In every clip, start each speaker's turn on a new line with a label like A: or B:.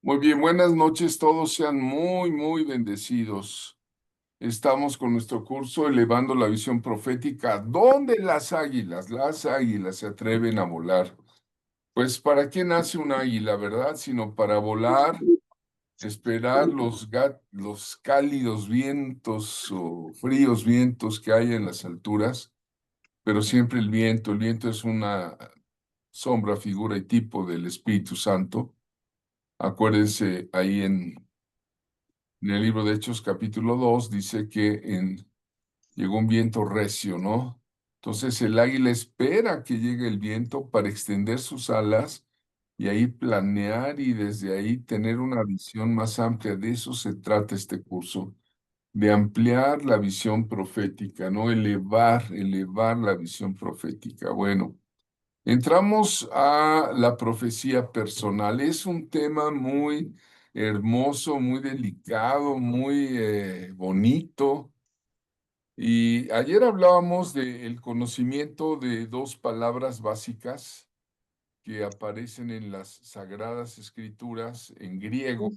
A: Muy bien, buenas noches, todos sean muy bendecidos. Estamos con nuestro curso Elevando la Visión Profética, donde las águilas se atreven a volar. Pues, ¿para qué nace un águila, verdad? Sino para volar, esperar los cálidos vientos o fríos vientos que hay en las alturas, pero siempre el viento es una sombra, figura y tipo del Espíritu Santo. Acuérdense ahí en el libro de Hechos, capítulo 2, dice que llegó un viento recio, ¿no? Entonces el águila espera que llegue el viento para extender sus alas y ahí planear y desde ahí tener una visión más amplia. De eso se trata este curso, de ampliar la visión profética, ¿no? Elevar la visión profética. Bueno. Entramos a la profecía personal. Es un tema muy hermoso, muy delicado, muy bonito. Y ayer hablábamos del conocimiento de dos palabras básicas que aparecen en las Sagradas Escrituras en griego.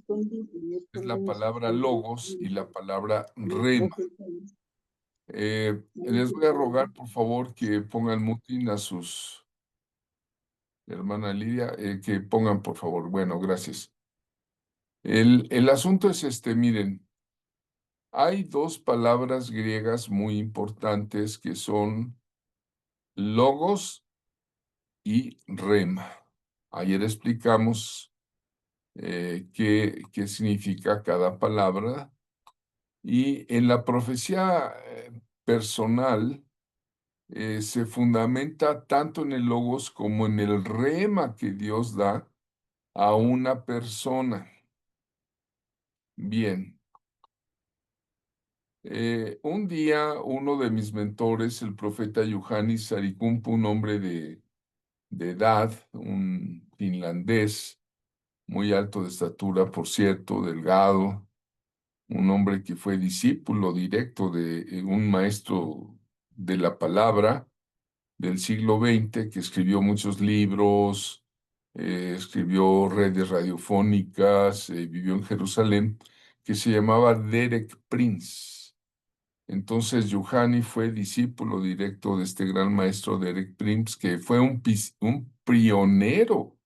A: Es la palabra logos y la palabra rema. Les voy a rogar, por favor, que pongan muting a sus hermana Lidia, que pongan, por favor. Bueno, gracias. El asunto es miren, hay dos palabras griegas muy importantes que son logos y rema. Ayer explicamos qué significa cada palabra y en la profecía personal se fundamenta tanto en el logos como en el rema que Dios da a una persona. Bien, un día uno de mis mentores, el profeta Juhani Sarikumpu, un hombre de edad, un finlandés, muy alto de estatura, por cierto, delgado, un hombre que fue discípulo directo de un maestro de la palabra del siglo XX, que escribió muchos libros, escribió redes radiofónicas, vivió en Jerusalén, que se llamaba Derek Prince. Entonces, Yuhani fue discípulo directo de este gran maestro Derek Prince, que fue un pionero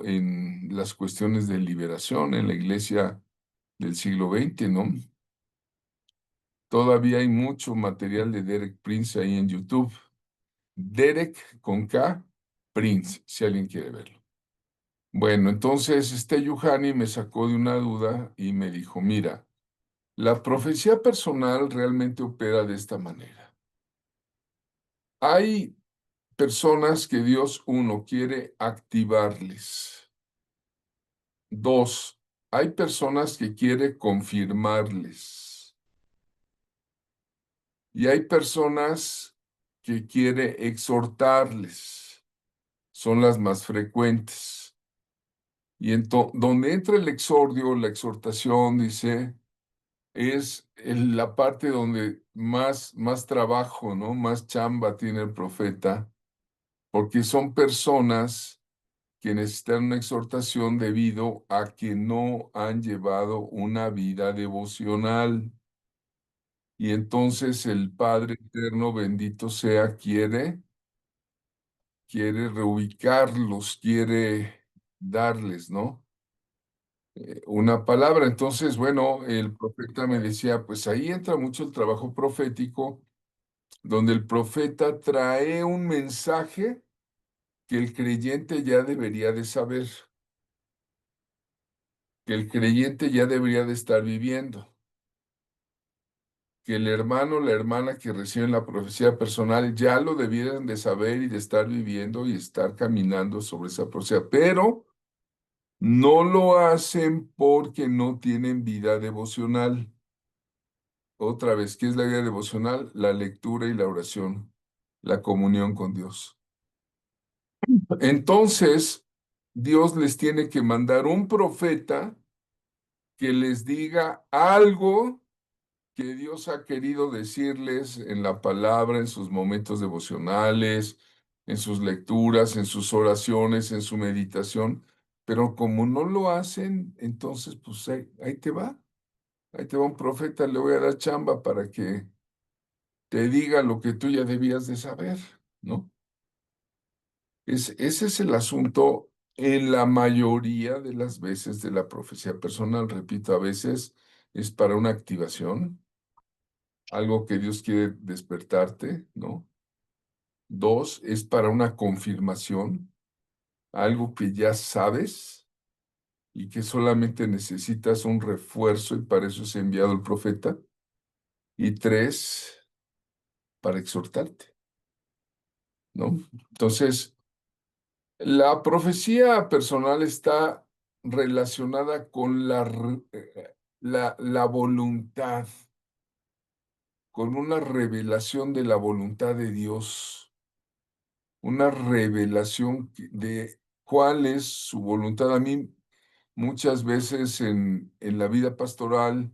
A: en las cuestiones de liberación en la iglesia del siglo XX, ¿no? Todavía hay mucho material de Derek Prince ahí en YouTube. Derek con K, Prince, si alguien quiere verlo. Bueno, entonces este Yuhani me sacó de una duda y me dijo, mira, la profecía personal realmente opera de esta manera. Hay personas que Dios, uno, quiere activarles. Dos, hay personas que quiere confirmarles. Y hay personas que quiere exhortarles. Son las más frecuentes. Y donde entra el exordio, la exhortación, dice, es en la parte donde más trabajo, ¿no? Más chamba tiene el profeta, porque son personas que necesitan una exhortación debido a que no han llevado una vida devocional. Y entonces el Padre Eterno, bendito sea, quiere reubicarlos, quiere darles, ¿no? Una palabra. Entonces, bueno, el profeta me decía, pues ahí entra mucho el trabajo profético, donde el profeta trae un mensaje que el creyente ya debería de saber, que el creyente ya debería de estar viviendo, que el hermano o la hermana que reciben la profecía personal ya lo debieran de saber y de estar viviendo y estar caminando sobre esa profecía, pero no lo hacen porque no tienen vida devocional. Otra vez, ¿qué es la vida devocional? La lectura y la oración, la comunión con Dios. Entonces, Dios les tiene que mandar un profeta que les diga algo que Dios ha querido decirles en la palabra, en sus momentos devocionales, en sus lecturas, en sus oraciones, en su meditación, Pero como no lo hacen, entonces pues ahí te va un profeta, le voy a dar chamba para que te diga lo que tú ya debías de saber, ¿no? Ese es el asunto en la mayoría de las veces de la profecía personal. Repito, a veces es para una activación, algo que Dios quiere despertarte, ¿no? Dos, es para una confirmación, algo que ya sabes y que solamente necesitas un refuerzo y para eso es enviado el profeta. Y tres, para exhortarte, ¿no? Entonces, la profecía personal está relacionada con la voluntad, con una revelación de la voluntad de Dios, una revelación de cuál es su voluntad. A mí muchas veces en la vida pastoral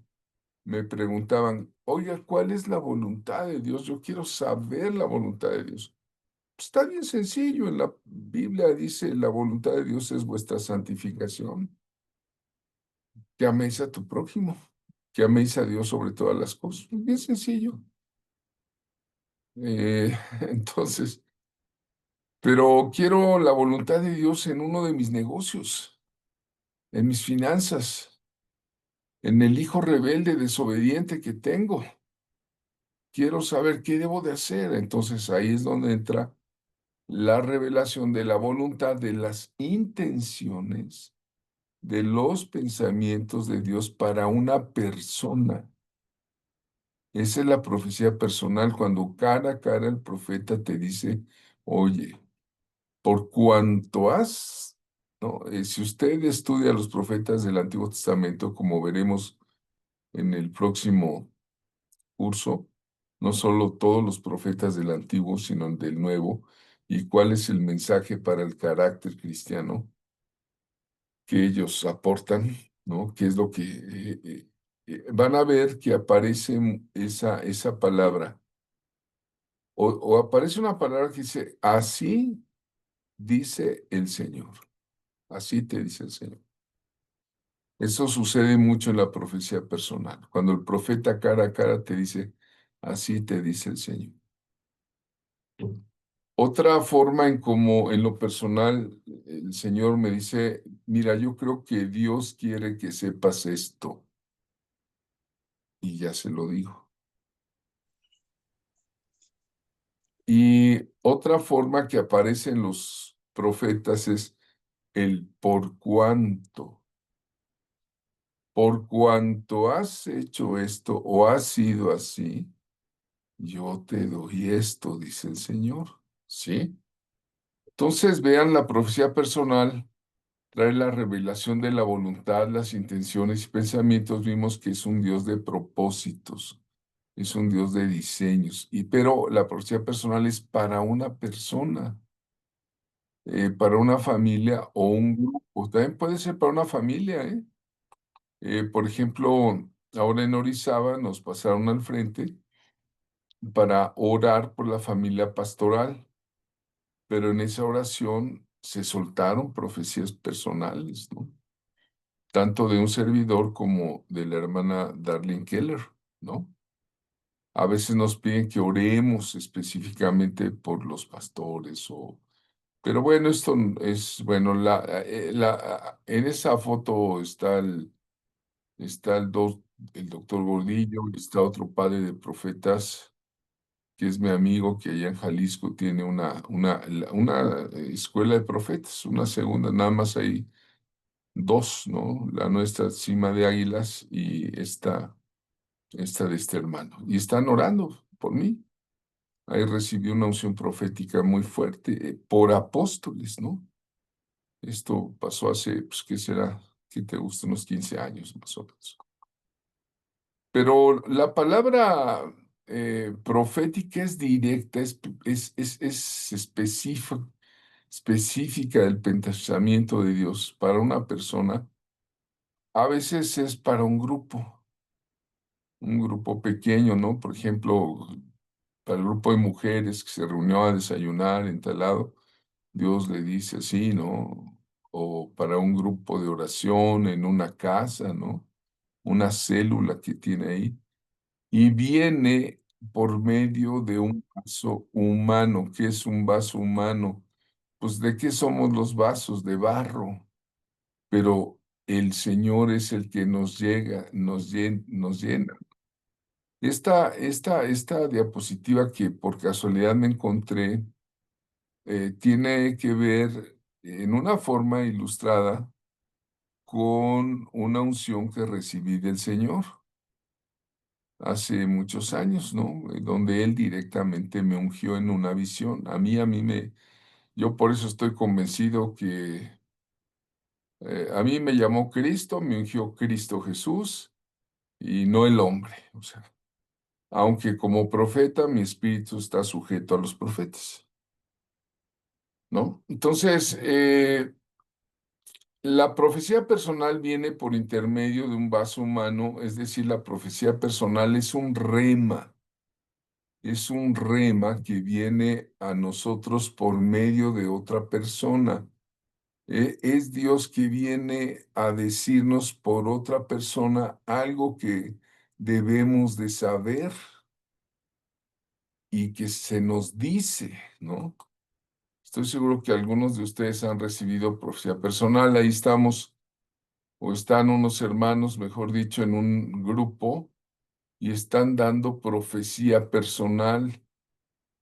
A: me preguntaban, oiga, ¿cuál es la voluntad de Dios? Yo quiero saber la voluntad de Dios. Está bien sencillo, en la Biblia dice, la voluntad de Dios es vuestra santificación, que améis a tu prójimo, que améis a Dios sobre todas las cosas. Es bien sencillo. Entonces, pero quiero la voluntad de Dios en uno de mis negocios, en mis finanzas, en el hijo rebelde, desobediente que tengo. Quiero saber qué debo de hacer. Entonces ahí es donde entra la revelación de la voluntad, de las intenciones, de los pensamientos de Dios para una persona. Esa es la profecía personal, cuando cara a cara el profeta te dice, oye, por cuanto has, ¿no? Si usted estudia a los profetas del Antiguo Testamento, como veremos en el próximo curso, no solo todos los profetas del Antiguo, sino el del Nuevo, y cuál es el mensaje para el carácter cristiano que ellos aportan, ¿no? ¿Qué es lo que van a ver que aparece esa palabra? O aparece una palabra que dice, así dice el Señor, así te dice el Señor. Eso sucede mucho en la profecía personal, cuando el profeta cara a cara te dice, así te dice el Señor. Otra forma en como en lo personal el Señor me dice, mira, yo creo que Dios quiere que sepas esto, y ya se lo digo. Y otra forma que aparece en los profetas es el por cuanto has hecho esto o has sido así, yo te doy esto, dice el Señor. ¿Sí? Entonces vean la profecía personal, trae la revelación de la voluntad, las intenciones y pensamientos. Vimos que es un Dios de propósitos, es un Dios de diseños. Pero la profecía personal es para una persona, para una familia o un grupo. También puede ser para una familia, ¿eh? Por ejemplo, ahora en Orizaba nos pasaron al frente para orar por la familia pastoral, pero en esa oración se soltaron profecías personales, ¿no? Tanto de un servidor como de la hermana Darlene Keller, ¿no? A veces nos piden que oremos específicamente por los pastores o... Pero bueno, esto es, bueno, en esa foto está el doctor Gordillo, está otro padre de profetas, que es mi amigo, que allá en Jalisco tiene una escuela de profetas, una segunda, nada más hay dos, ¿no? La nuestra, Cima de Águilas, y esta de este hermano. Y están orando por mí. Ahí recibí una unción profética muy fuerte por apóstoles, ¿no? Esto pasó hace, pues, ¿qué será? ¿Qué te gusta? Unos 15 años más o menos. Pero la palabra profética es directa, es específica del pensamiento de Dios para una persona. A veces es para un grupo pequeño, ¿no? Por ejemplo, para el grupo de mujeres que se reunió a desayunar en tal lado, Dios le dice así, ¿no? o para un grupo de oración en una casa, ¿no? Una célula que tiene ahí. Y viene por medio de un vaso humano. ¿Qué es un vaso humano? Pues ¿de qué somos los vasos? De barro. Pero el Señor es el que nos llega, nos llena. Esta diapositiva que por casualidad me encontré tiene que ver en una forma ilustrada con una unción que recibí del Señor hace muchos años, ¿no? Donde Él directamente me ungió en una visión. Yo por eso estoy convencido que a mí me llamó Cristo, me ungió Cristo Jesús y no el hombre. O sea, aunque como profeta mi espíritu está sujeto a los profetas, ¿no? Entonces, la profecía personal viene por intermedio de un vaso humano, es decir, la profecía personal es un rema que viene a nosotros por medio de otra persona. Es Dios que viene a decirnos por otra persona algo que debemos de saber y que se nos dice, ¿no? Estoy seguro que algunos de ustedes han recibido profecía personal. Ahí estamos, o están unos hermanos, mejor dicho, en un grupo y están dando profecía personal.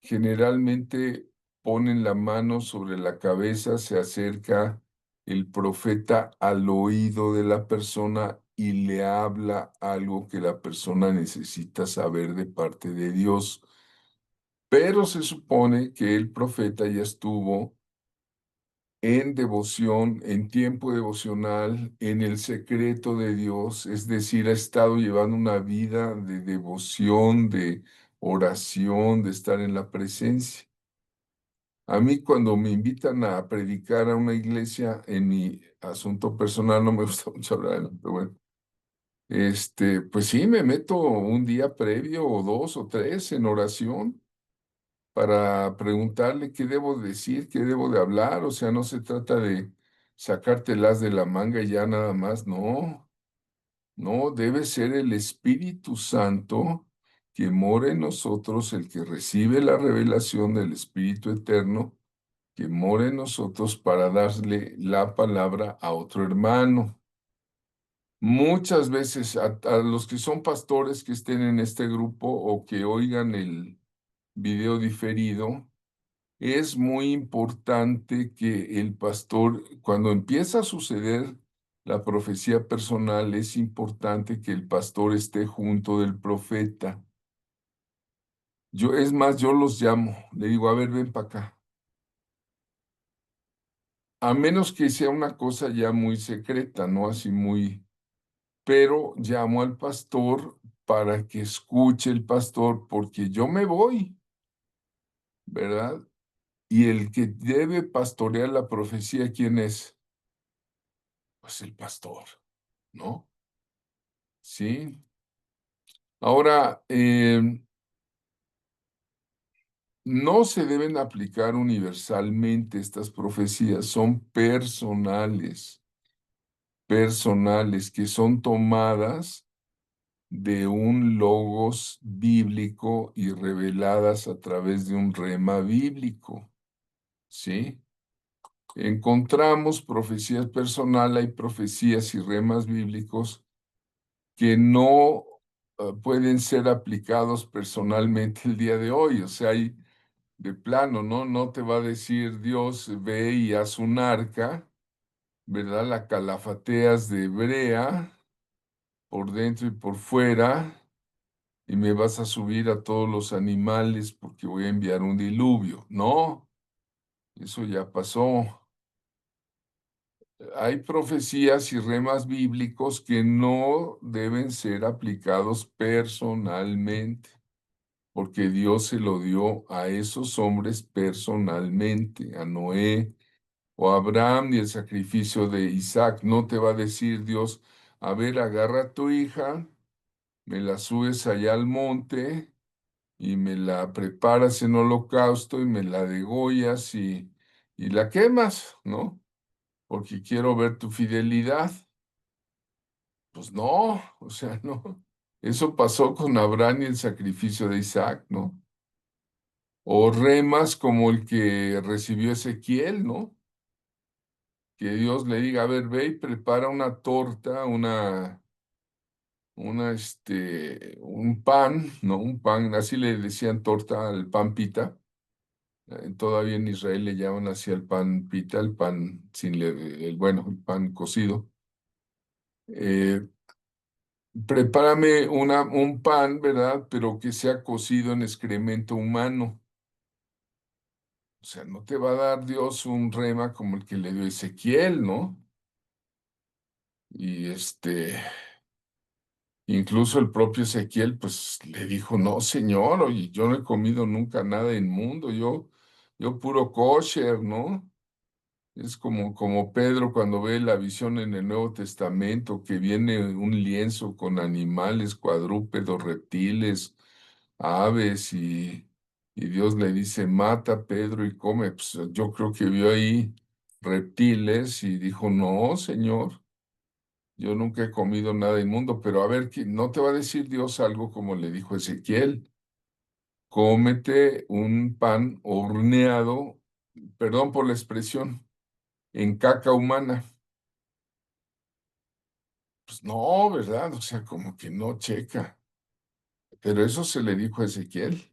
A: Generalmente ponen la mano sobre la cabeza, se acerca el profeta al oído de la persona y le habla algo que la persona necesita saber de parte de Dios. Pero se supone que el profeta ya estuvo en devoción, en tiempo devocional, en el secreto de Dios, es decir, ha estado llevando una vida de devoción, de oración, de estar en la presencia. A mí cuando me invitan a predicar a una iglesia en mi asunto personal, no me gusta mucho hablar, ¿no? Pero bueno, pues sí, me meto un día previo o dos o tres en oración para preguntarle qué debo decir, qué debo de hablar. O sea, no se trata de sacártelas de la manga y ya nada más, no. No, debe ser el Espíritu Santo que mora en nosotros, el que recibe la revelación del Espíritu Eterno, que mora en nosotros para darle la palabra a otro hermano. Muchas veces a los que son pastores que estén en este grupo o que oigan el video diferido, es muy importante que el pastor, cuando empieza a suceder la profecía personal, es importante que el pastor esté junto del profeta. Es más, yo los llamo, le digo, a ver, ven para acá. A menos que sea una cosa ya muy secreta, ¿no? Así muy, pero llamo al pastor para que escuche el pastor, porque yo me voy, ¿verdad? Y el que debe pastorear la profecía, ¿quién es? Pues el pastor, ¿no? Sí. Ahora, no se deben aplicar universalmente estas profecías, son personales, que son tomadas de un logos bíblico y reveladas a través de un rema bíblico, ¿sí? Encontramos profecías personales, hay profecías y remas bíblicos que no pueden ser aplicados personalmente el día de hoy. O sea, hay de plano, ¿no? No te va a decir Dios, ve y haz un arca, ¿verdad? La calafateas de brea por dentro y por fuera, y me vas a subir a todos los animales porque voy a enviar un diluvio. No, eso ya pasó. Hay profecías y remas bíblicos que no deben ser aplicados personalmente, porque Dios se lo dio a esos hombres personalmente, a Noé o a Abraham y el sacrificio de Isaac. No te va a decir Dios, a ver, agarra a tu hija, me la subes allá al monte y me la preparas en holocausto y me la degollas y la quemas, ¿no? porque quiero ver tu fidelidad. Pues no, o sea, no. Eso pasó con Abraham y el sacrificio de Isaac, ¿no? O remas como el que recibió Ezequiel, ¿no? Que Dios le diga, a ver, ve y prepara una torta, un pan, ¿no? Un pan, así le decían torta al pan pita. Todavía en Israel le llaman así al pan pita, el pan sin bueno, el pan cocido. Eh, Prepárame un pan, ¿verdad? Pero que sea cocido en excremento humano. O sea, no te va a dar Dios un rema como el que le dio Ezequiel, ¿no? Y incluso el propio Ezequiel, pues le dijo, no, señor, oye, yo no he comido nunca nada inmundo, yo puro kosher, ¿no? Es como Pedro cuando ve la visión en el Nuevo Testamento, que viene un lienzo con animales, cuadrúpedos, reptiles, aves, y Dios le dice, mata Pedro y come. Pues yo creo que vio ahí reptiles y dijo, no, Señor, yo nunca he comido nada inmundo, pero a ver, ¿no te va a decir Dios algo como le dijo Ezequiel? Cómete un pan horneado, perdón por la expresión, en caca humana. Pues no, ¿verdad? O sea, como que no checa. Pero eso se le dijo a Ezequiel,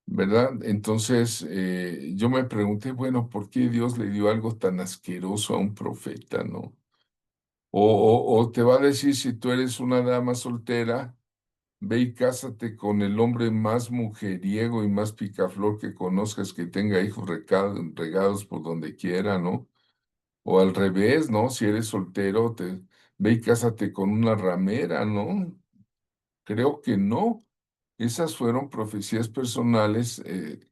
A: ¿verdad? Entonces yo me pregunté, bueno, ¿por qué Dios le dio algo tan asqueroso a un profeta, no? O te va a decir, si tú eres una dama soltera, ve y cásate con el hombre más mujeriego y más picaflor que conozcas, que tenga hijos regados por donde quiera, ¿no? O al revés, ¿no? Si eres soltero, ve y cásate con una ramera, ¿no? Creo que no. Esas fueron profecías personales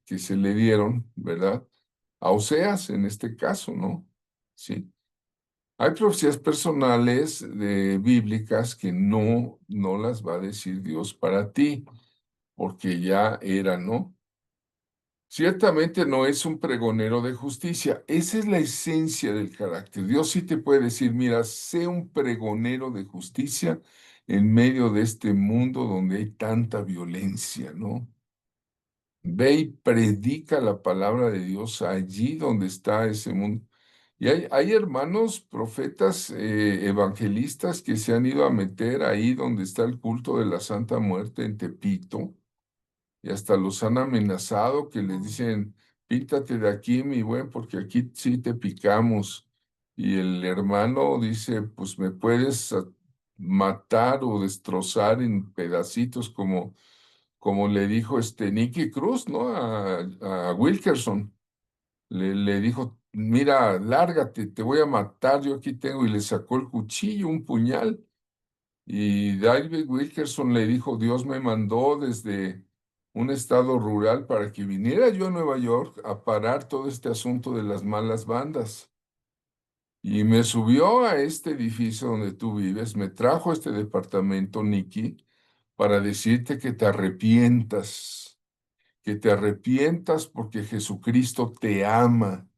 A: que se le dieron, ¿verdad? A Oseas en este caso, ¿no? Sí. Hay profecías personales bíblicas que no las va a decir Dios para ti, porque ya era, ¿no? Ciertamente no es un pregonero de justicia. Esa es la esencia del carácter. Dios sí te puede decir, mira, sé un pregonero de justicia en medio de este mundo donde hay tanta violencia, ¿no? Ve y predica la palabra de Dios allí donde está ese mundo. Y hay hermanos profetas, evangelistas que se han ido a meter ahí donde está el culto de la Santa Muerte en Tepito y hasta los han amenazado que les dicen, píntate de aquí, mi buen, porque aquí sí te picamos. Y el hermano dice, pues me puedes matar o destrozar en pedacitos como le dijo Nicky Cruz, ¿no? A Wilkerson. Le dijo, mira, lárgate, te voy a matar, yo aquí tengo, y le sacó el cuchillo, un puñal. Y David Wilkerson le dijo, Dios me mandó desde un estado rural para que viniera yo a Nueva York a parar todo este asunto de las malas bandas. Y me subió a este edificio donde tú vives, me trajo a este departamento, Nicky, para decirte que te arrepientas porque Jesucristo te ama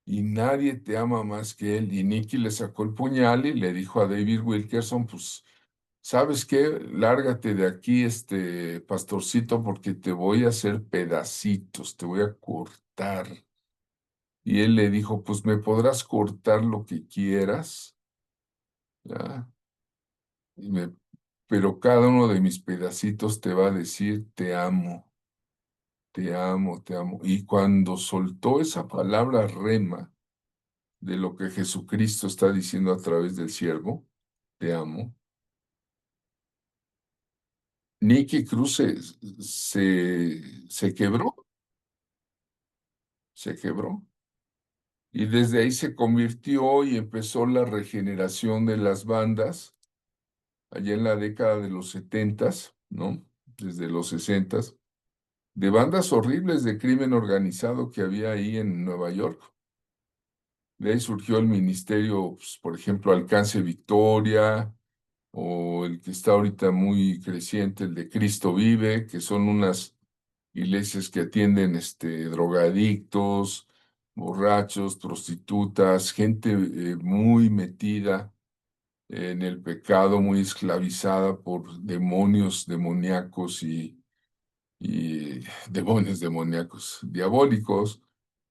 A: y nadie te ama más que Él. Y Nicky le sacó el puñal y le dijo a David Wilkerson, pues, ¿sabes qué? Lárgate de aquí, pastorcito, porque te voy a hacer pedacitos, te voy a cortar. Y él le dijo, pues me podrás cortar lo que quieras, ¿ya? Y pero cada uno de mis pedacitos te va a decir, te amo, te amo, te amo. Y cuando soltó esa palabra rema de lo que Jesucristo está diciendo a través del siervo, te amo, Nicky Cruz se quebró, se quebró. Y desde ahí se convirtió y empezó la regeneración de las bandas, allá en la década de los setentas, ¿no? Desde los sesentas, de bandas horribles de crimen organizado que había ahí en Nueva York. De ahí surgió el ministerio, pues, por ejemplo, Alcance Victoria, o el que está ahorita muy creciente, el de Cristo Vive, que son unas iglesias que atienden drogadictos, borrachos, prostitutas, gente muy metida en el pecado, muy esclavizada por demonios demoníacos y demonios demoníacos, diabólicos,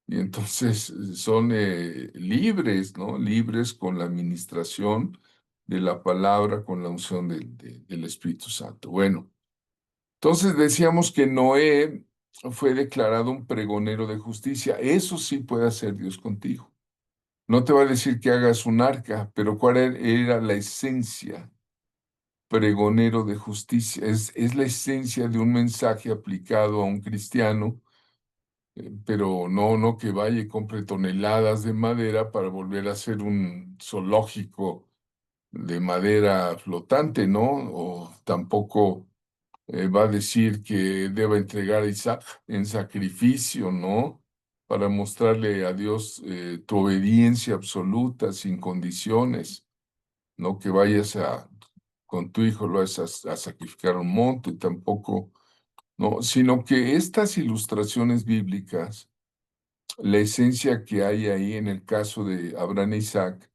A: y entonces son libres, ¿no? Libres con la administración de la palabra, con la unción del Espíritu Santo. Bueno, entonces decíamos que Noé fue declarado un pregonero de justicia. Eso sí puede hacer Dios contigo. No te va a decir que hagas un arca, pero ¿cuál era la esencia? Pregonero de justicia. Es la esencia de un mensaje aplicado a un cristiano, pero no que vaya y compre toneladas de madera para volver a hacer un zoológico de madera flotante, ¿no? O tampoco va a decir que deba entregar a Isaac en sacrificio, ¿no? Para mostrarle a Dios tu obediencia absoluta, sin condiciones, no que vayas con tu hijo lo vas a sacrificar a un monte, tampoco, no, sino que estas ilustraciones bíblicas, la esencia que hay ahí en el caso de Abraham e Isaac,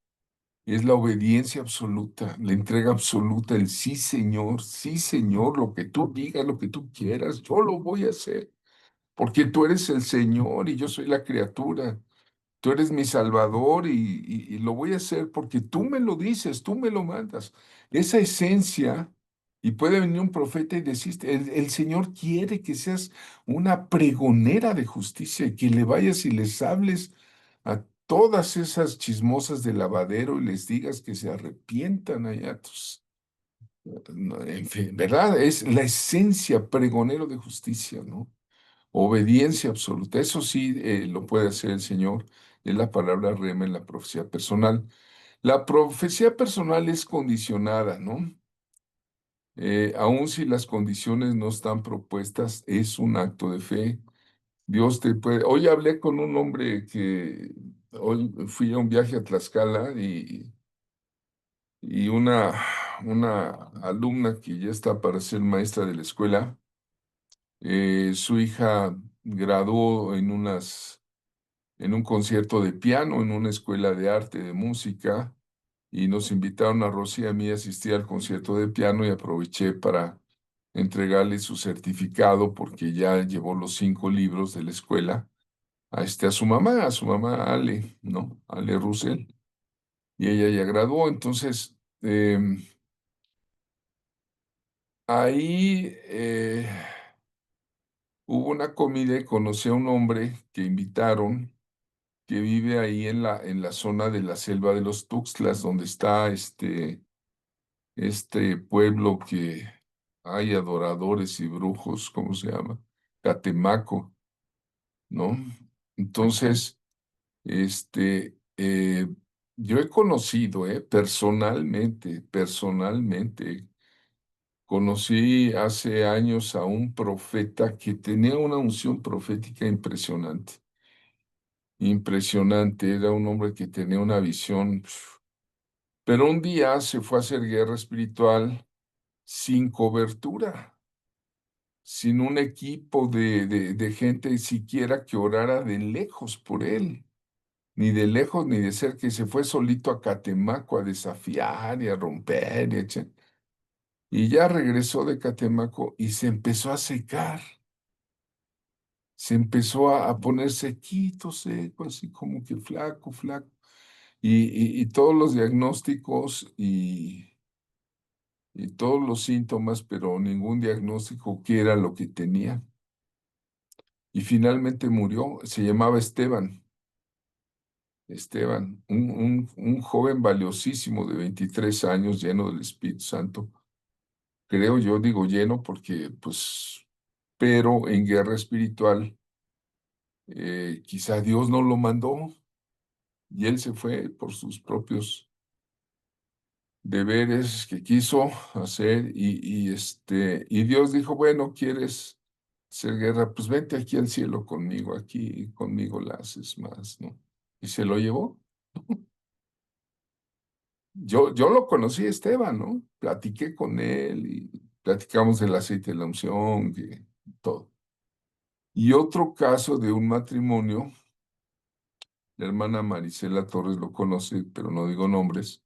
A: es la obediencia absoluta, la entrega absoluta, el sí, Señor, lo que tú digas, lo que tú quieras, yo lo voy a hacer, porque tú eres el Señor y yo soy la criatura. Tú eres mi Salvador y lo voy a hacer porque tú me lo dices, tú me lo mandas. Esa esencia, y puede venir un profeta y decirte, el Señor quiere que seas una pregonera de justicia y que le vayas y les hables a todas esas chismosas de lavadero y les digas que se arrepientan allá. No, en fin, ¿verdad? Es la esencia pregonero de justicia, ¿no? Obediencia absoluta. Eso sí lo puede hacer el Señor. Es la palabra rema en la profecía personal. La profecía personal es condicionada, ¿no? Aun si las condiciones no están propuestas, es un acto de fe. Dios te puede. Hoy hablé con un hombre que hoy fui a un viaje a Tlaxcala y una alumna que ya está para ser maestra de la escuela, su hija graduó en un concierto de piano en una escuela de arte, de música, y nos invitaron a Rosy y a mí a asistir al concierto de piano y aproveché para entregarle su certificado porque ya llevó los 5 libros de la escuela a su mamá Ale, ¿no? Ale Russell, y ella ya graduó. Entonces, ahí hubo una comida y conocí a un hombre que invitaron que vive ahí en la zona de la selva de los Tuxtlas, donde está este pueblo que hay adoradores y brujos, ¿cómo se llama? Catemaco, ¿no? Entonces, yo he conocido, personalmente, conocí hace años a un profeta que tenía una unción profética impresionante. Impresionante, era un hombre que tenía una visión. Pero un día se fue a hacer guerra espiritual sin cobertura, sin un equipo de gente siquiera que orara de lejos por él, ni de lejos ni de cerca, y se fue solito a Catemaco a desafiar y a romper, y ya regresó de Catemaco y se empezó a secar, se empezó a poner sequito, seco, así como que flaco, flaco, y todos los diagnósticos y todos los síntomas, pero ningún diagnóstico que era lo que tenía. Y finalmente murió, se llamaba Esteban. Esteban, un joven valiosísimo de 23 años, lleno del Espíritu Santo. Creo yo, digo lleno porque, pues, pero en guerra espiritual, quizá Dios no lo mandó y él se fue por sus propios deberes que quiso hacer y Dios dijo, bueno, ¿quieres hacer guerra? Pues vente aquí al cielo conmigo, aquí conmigo la haces más, ¿no? Y se lo llevó. Yo lo conocí, Esteban, ¿no? Platiqué con él y platicamos del aceite de la unción, todo. Y otro caso de un matrimonio la hermana Marisela Torres lo conoce, pero no digo nombres,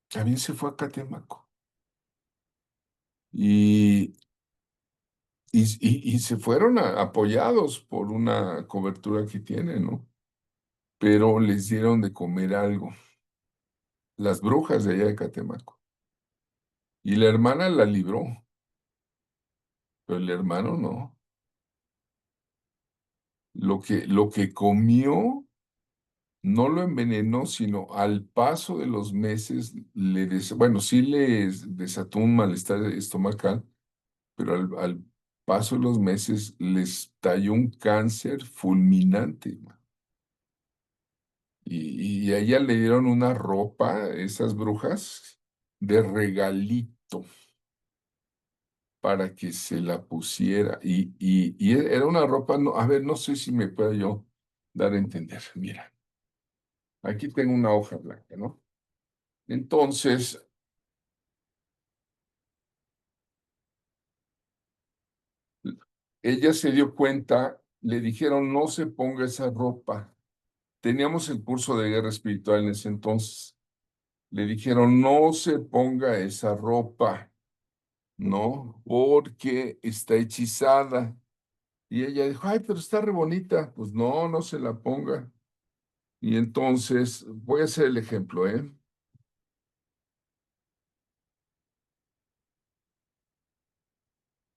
A: también se fue a Catemaco. Y, y se fueron apoyados por una cobertura que tienen, ¿no? Pero les dieron de comer algo, las brujas de allá de Catemaco. Y la hermana la libró, pero el hermano no. Lo que comió no lo envenenó, sino al paso de los meses bueno, sí les desató un malestar estomacal, pero al paso de los meses les talló un cáncer fulminante, man. Y a ella le dieron una ropa, esas brujas, de regalito para que se la pusiera. Y era una ropa, no, a ver, no sé si me puedo yo dar a entender. Mira, aquí tengo una hoja blanca, ¿no? Entonces, ella se dio cuenta, le dijeron, no se ponga esa ropa. Teníamos el curso de guerra espiritual en ese entonces. Le dijeron, no se ponga esa ropa, ¿no? Porque está hechizada. Y ella dijo, ay, pero está re bonita. Pues no, no se la ponga. Y entonces, voy a hacer el ejemplo, ¿eh?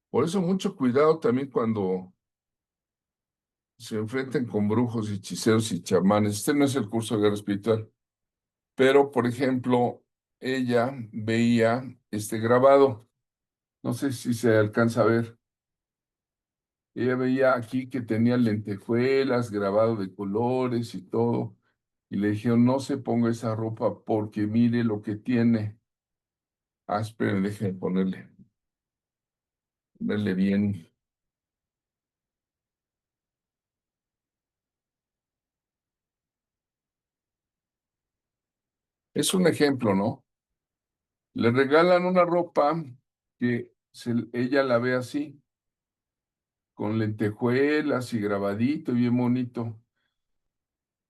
A: Por eso mucho cuidado también cuando se enfrenten con brujos, hechiceros y chamanes. Este no es el curso de guerra espiritual. Pero, por ejemplo, ella veía este grabado. No sé si se alcanza a ver. Ella veía aquí que tenía lentejuelas, grabado de colores y todo. Y le dijeron, no se ponga esa ropa porque mire lo que tiene. Ah, esperen, déjenme ponerle bien. Es un ejemplo, ¿no? Le regalan una ropa que ella la ve así, con lentejuelas y grabadito y bien bonito.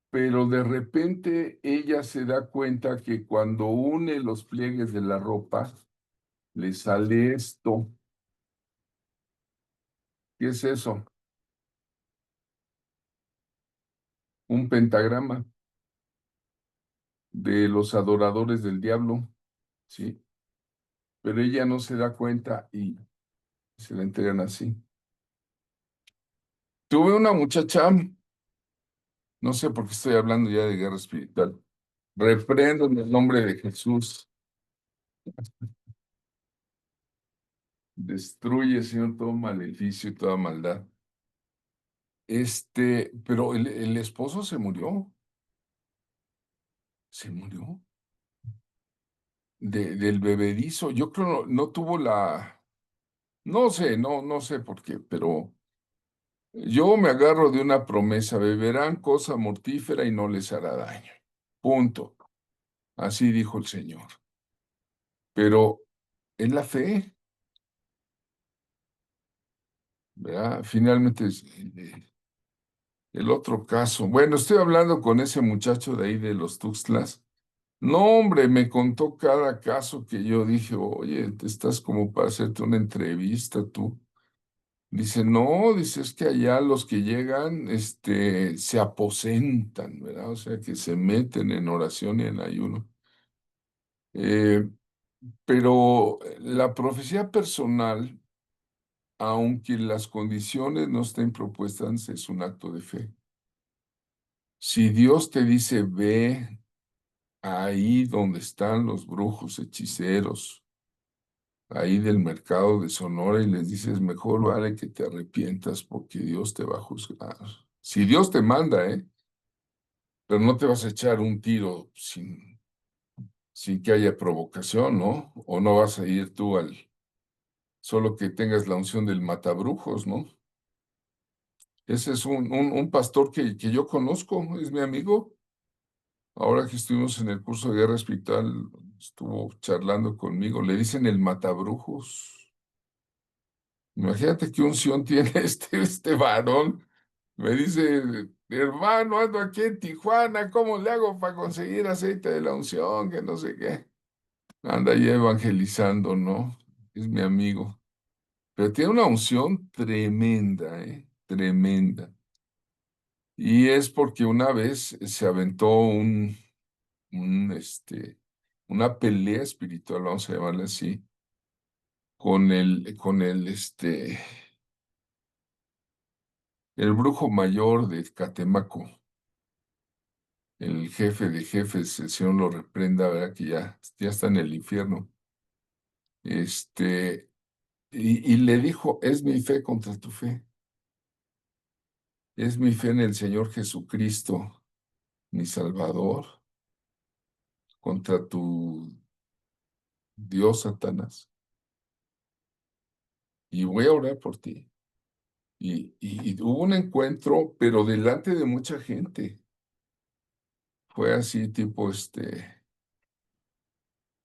A: Pero de repente ella se da cuenta que cuando une los pliegues de la ropa, le sale esto. ¿Qué es eso? Un pentagrama de los adoradores del diablo, ¿sí? Pero ella no se da cuenta y se la entregan así. Tuve una muchacha, no sé por qué estoy hablando ya de guerra espiritual. Reprendo en el nombre de Jesús. Destruye, Señor, todo maleficio y toda maldad. Pero el esposo se murió. Se murió del bebedizo. Yo creo no tuvo no sé, no sé por qué, pero yo me agarro de una promesa, beberán cosa mortífera y no les hará daño. Punto. Así dijo el Señor. Pero es la fe, ¿verdad? Finalmente es el otro caso. Bueno, estoy hablando con ese muchacho de ahí de los Tuxtlas. No, hombre, me contó cada caso que yo dije, oye, te estás como para hacerte una entrevista tú. Dice, no, dice, es que allá los que llegan, se aposentan, ¿verdad? O sea, que se meten en oración y en ayuno. Eh, pero la profecía personal, aunque las condiciones no estén propuestas, es un acto de fe. Si Dios te dice, ve ahí donde están los brujos, hechiceros, ahí del mercado de Sonora y les dices, mejor vale que te arrepientas porque Dios te va a juzgar. Si Dios te manda, ¿eh? Pero no te vas a echar un tiro sin que haya provocación, ¿no? O no vas a ir tú solo que tengas la unción del matabrujos, ¿no? Ese es un pastor que yo conozco, es mi amigo. Ahora que estuvimos en el curso de guerra espiritual, estuvo charlando conmigo, le dicen el matabrujos. Imagínate qué unción tiene este varón. Me dice, hermano, ando aquí en Tijuana, ¿cómo le hago para conseguir aceite de la unción? Que no sé qué. Anda ahí evangelizando, ¿no? Es mi amigo. Pero tiene una unción tremenda, ¿eh? Tremenda. Y es porque una vez se aventó una pelea espiritual, vamos a llamarla así, el brujo mayor de Catemaco, el jefe de jefes, el Señor lo reprenda, ¿verdad? Que ya está en el infierno. Este, y le dijo, es mi fe contra tu fe, es mi fe en el Señor Jesucristo, mi Salvador, contra tu Dios Satanás. Y voy a orar por ti. Y hubo un encuentro, pero delante de mucha gente. Fue así, tipo,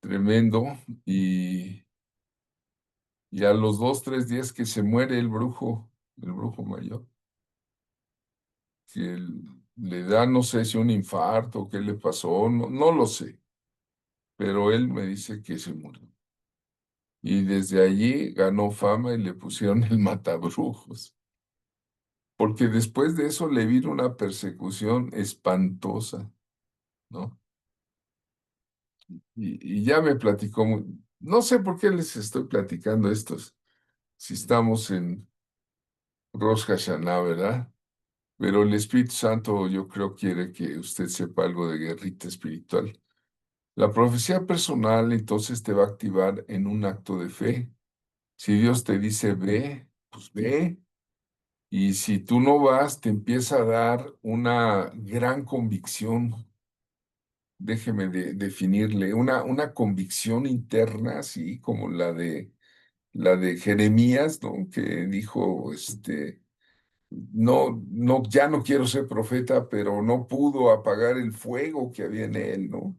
A: tremendo. Y a los 2, 3 días que se muere el brujo mayor, le da, no sé si un infarto, qué le pasó, no, no lo sé, pero él me dice que se murió. Y desde allí ganó fama y le pusieron el matabrujos, porque después de eso le vino una persecución espantosa, ¿no? Y ya me platicó, no sé por qué les estoy platicando estos, si estamos en Rosh Hashanah, ¿verdad? Pero el Espíritu Santo yo creo quiere que usted sepa algo de guerrita espiritual. La profecía personal entonces te va a activar en un acto de fe. Si Dios te dice ve, pues ve. Y si tú no vas, te empieza a dar una gran convicción, déjeme definirle, una convicción interna, así como la de Jeremías, ¿no? Que dijo, no, no, ya no quiero ser profeta, pero no pudo apagar el fuego que había en él, ¿no?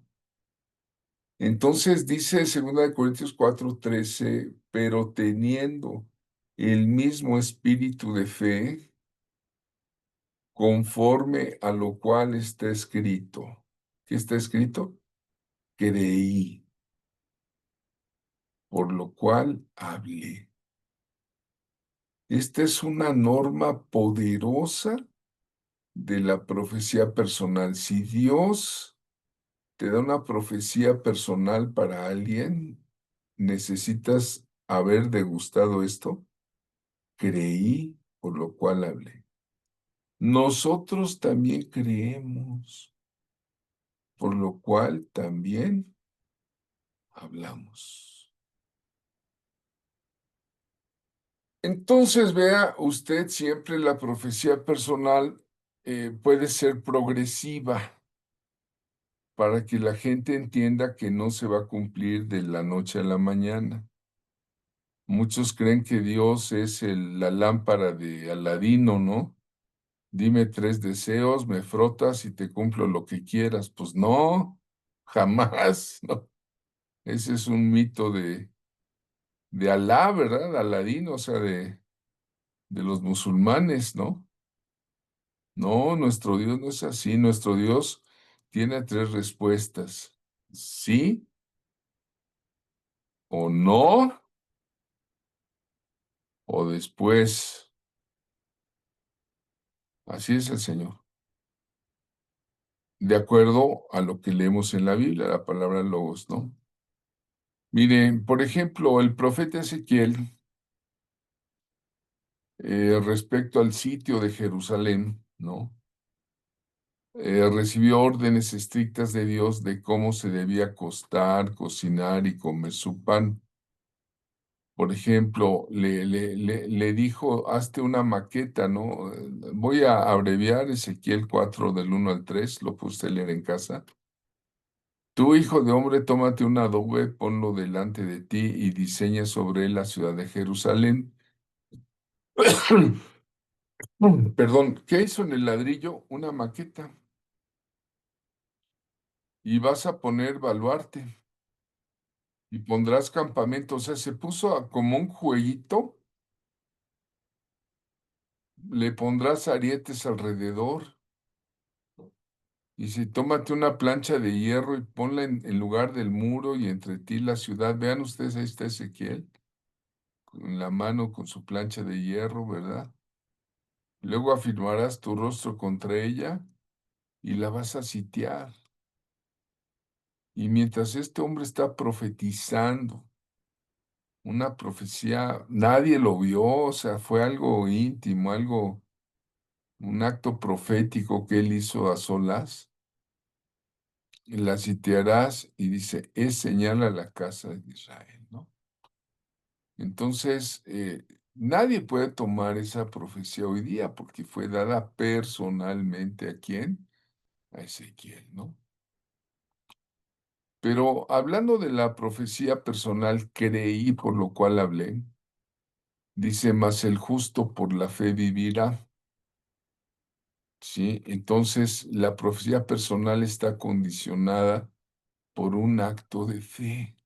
A: Entonces dice 2 Corintios 4:13, pero teniendo el mismo espíritu de fe, conforme a lo cual está escrito. ¿Qué está escrito? Creí, por lo cual hablé. Esta es una norma poderosa de la profecía personal. Si Dios te da una profecía personal para alguien, necesitas haber degustado esto. Creí, por lo cual hablé. Nosotros también creemos, por lo cual también hablamos. Entonces, vea usted, siempre la profecía personal puede ser progresiva para que la gente entienda que no se va a cumplir de la noche a la mañana. Muchos creen que Dios es la lámpara de Aladino, ¿no? Dime 3 deseos, me frotas y te cumplo lo que quieras. Pues no, jamás, ¿no? Ese es un mito de Alá, ¿verdad? Aladino, o sea, de los musulmanes, ¿no? No, nuestro Dios no es así. Nuestro Dios tiene 3 respuestas: sí o no, o después. Así es el Señor. De acuerdo a lo que leemos en la Biblia, la palabra logos, ¿no? Miren, por ejemplo, el profeta Ezequiel, respecto al sitio de Jerusalén, ¿no? Recibió órdenes estrictas de Dios de cómo se debía acostar, cocinar y comer su pan. Por ejemplo, le dijo, hazte una maqueta, ¿no? Voy a abreviar Ezequiel 4 del 1 al 3, lo puse a leer en casa. Tú, hijo de hombre, tómate un adobe, ponlo delante de ti y diseña sobre él la ciudad de Jerusalén. Perdón, ¿qué hizo en el ladrillo? Una maqueta. Y vas a poner baluarte y pondrás campamento. O sea, se puso como un jueguito, le pondrás arietes alrededor Dice, tómate una plancha de hierro y ponla en lugar del muro y entre ti la ciudad. Vean ustedes, ahí está Ezequiel, con la mano con su plancha de hierro, ¿verdad? Luego afirmarás tu rostro contra ella y la vas a sitiar. Y mientras este hombre está profetizando, una profecía, nadie lo vio, o sea, fue algo íntimo, algo, un acto profético que él hizo a solas. Y la sitiarás y dice, es señal a la casa de Israel, ¿no? Entonces, nadie puede tomar esa profecía hoy día porque fue dada personalmente a quién, a Ezequiel, ¿no? Pero hablando de la profecía personal, creí por lo cual hablé, dice, mas el justo por la fe vivirá. ¿Sí? Entonces, la profecía personal está condicionada por un acto de fe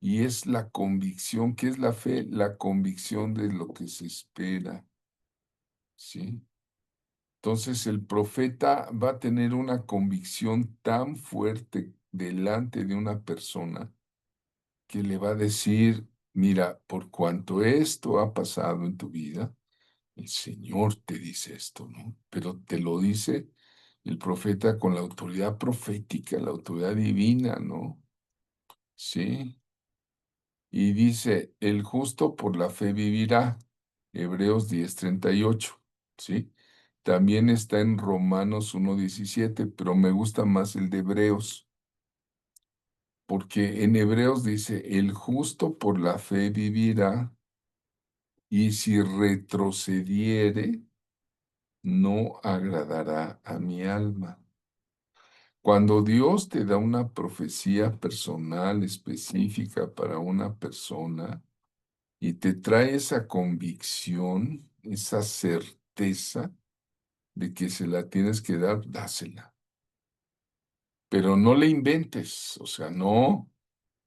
A: y es la convicción. ¿Qué es la fe? La convicción de lo que se espera, ¿sí? Entonces, el profeta va a tener una convicción tan fuerte delante de una persona que le va a decir, mira, por cuanto esto ha pasado en tu vida, el Señor te dice esto, ¿no? Pero te lo dice el profeta con la autoridad profética, la autoridad divina, ¿no? Sí. Y dice, el justo por la fe vivirá. Hebreos 10:38, ¿sí? También está en Romanos 1:17, pero me gusta más el de Hebreos, porque en Hebreos dice, el justo por la fe vivirá, y si retrocediere, no agradará a mi alma. Cuando Dios te da una profecía personal específica para una persona y te trae esa convicción, esa certeza de que se la tienes que dar, dásela. Pero no le inventes, o sea, no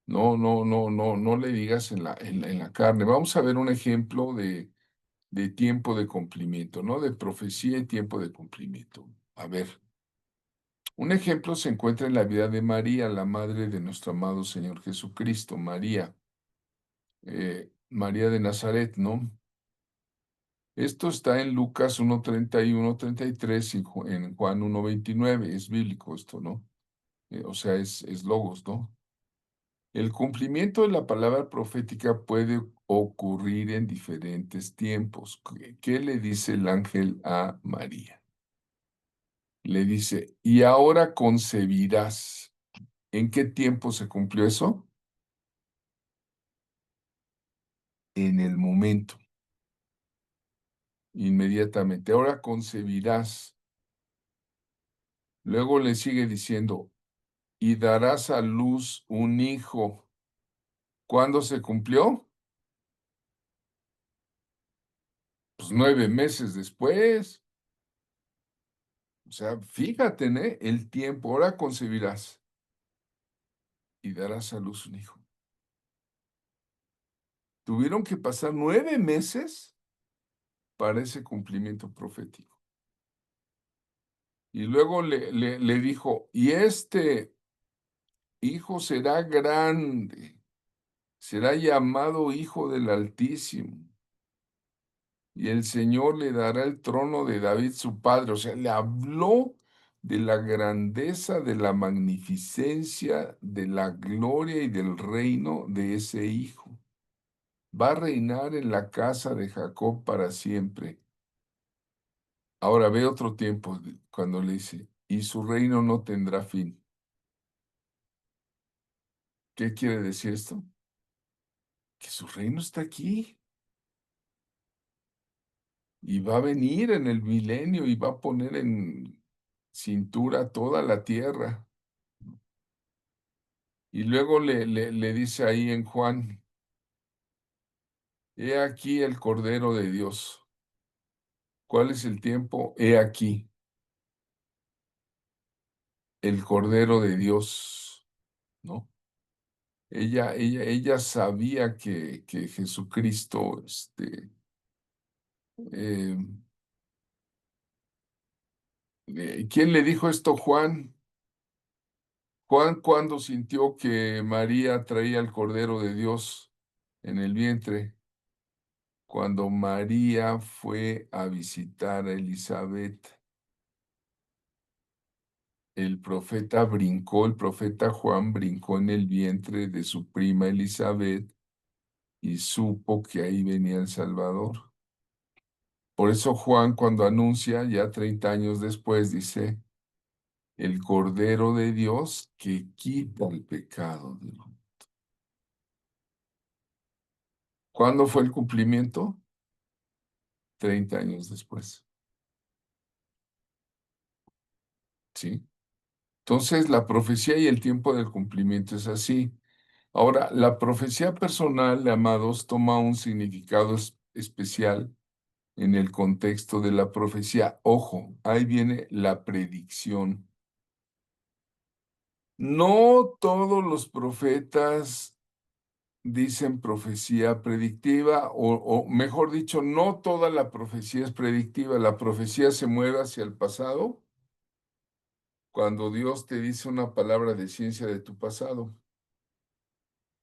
A: le digas en la carne. Vamos a ver un ejemplo de tiempo de cumplimiento, ¿no? De profecía y tiempo de cumplimiento. A ver. Un ejemplo se encuentra en la vida de María, la madre de nuestro amado Señor Jesucristo, María, María de Nazaret, ¿no? Esto está en Lucas 1:31, 33 y en Juan 1:29, es bíblico esto, ¿no? O sea, es logos, ¿no? El cumplimiento de la palabra profética puede ocurrir en diferentes tiempos. ¿Qué le dice el ángel a María? Le dice, y ahora concebirás. ¿En qué tiempo se cumplió eso? En el momento, inmediatamente. Ahora concebirás. Luego le sigue diciendo, y darás a luz un hijo. ¿Cuándo se cumplió? Pues 9 meses después. O sea, fíjate, ¿eh? El tiempo. Ahora concebirás y darás a luz un hijo. Tuvieron que pasar 9 meses para ese cumplimiento profético. Y luego le dijo, y este hijo será grande, será llamado Hijo del Altísimo, y el Señor le dará el trono de David su padre. O sea, le habló de la grandeza, de la magnificencia, de la gloria y del reino de ese hijo. Va a reinar en la casa de Jacob para siempre. Ahora ve otro tiempo cuando le dice, y su reino no tendrá fin. ¿Qué quiere decir esto? Que su reino está aquí. Y va a venir en el milenio y va a poner en cintura toda la tierra. Y luego le dice ahí en Juan, he aquí el Cordero de Dios. ¿Cuál es el tiempo? He aquí el Cordero de Dios, ¿no? Ella sabía que Jesucristo, eh, ¿Quién le dijo esto? Juan. Juan, cuando sintió que María traía el Cordero de Dios en el vientre, cuando María fue a visitar a Elizabeth, el profeta Juan brincó en el vientre de su prima Elizabeth y supo que ahí venía el Salvador. Por eso Juan, cuando anuncia, ya 30 años después, dice, el Cordero de Dios que quita el pecado del mundo. ¿Cuándo fue el cumplimiento? 30 años después, ¿sí? Entonces, la profecía y el tiempo del cumplimiento es así. Ahora, la profecía personal, amados, toma un significado especial en el contexto de la profecía. Ojo, ahí viene la predicción. No todos los profetas dicen profecía predictiva, o mejor dicho, no toda la profecía es predictiva. La profecía se mueve hacia el pasado cuando Dios te dice una palabra de ciencia de tu pasado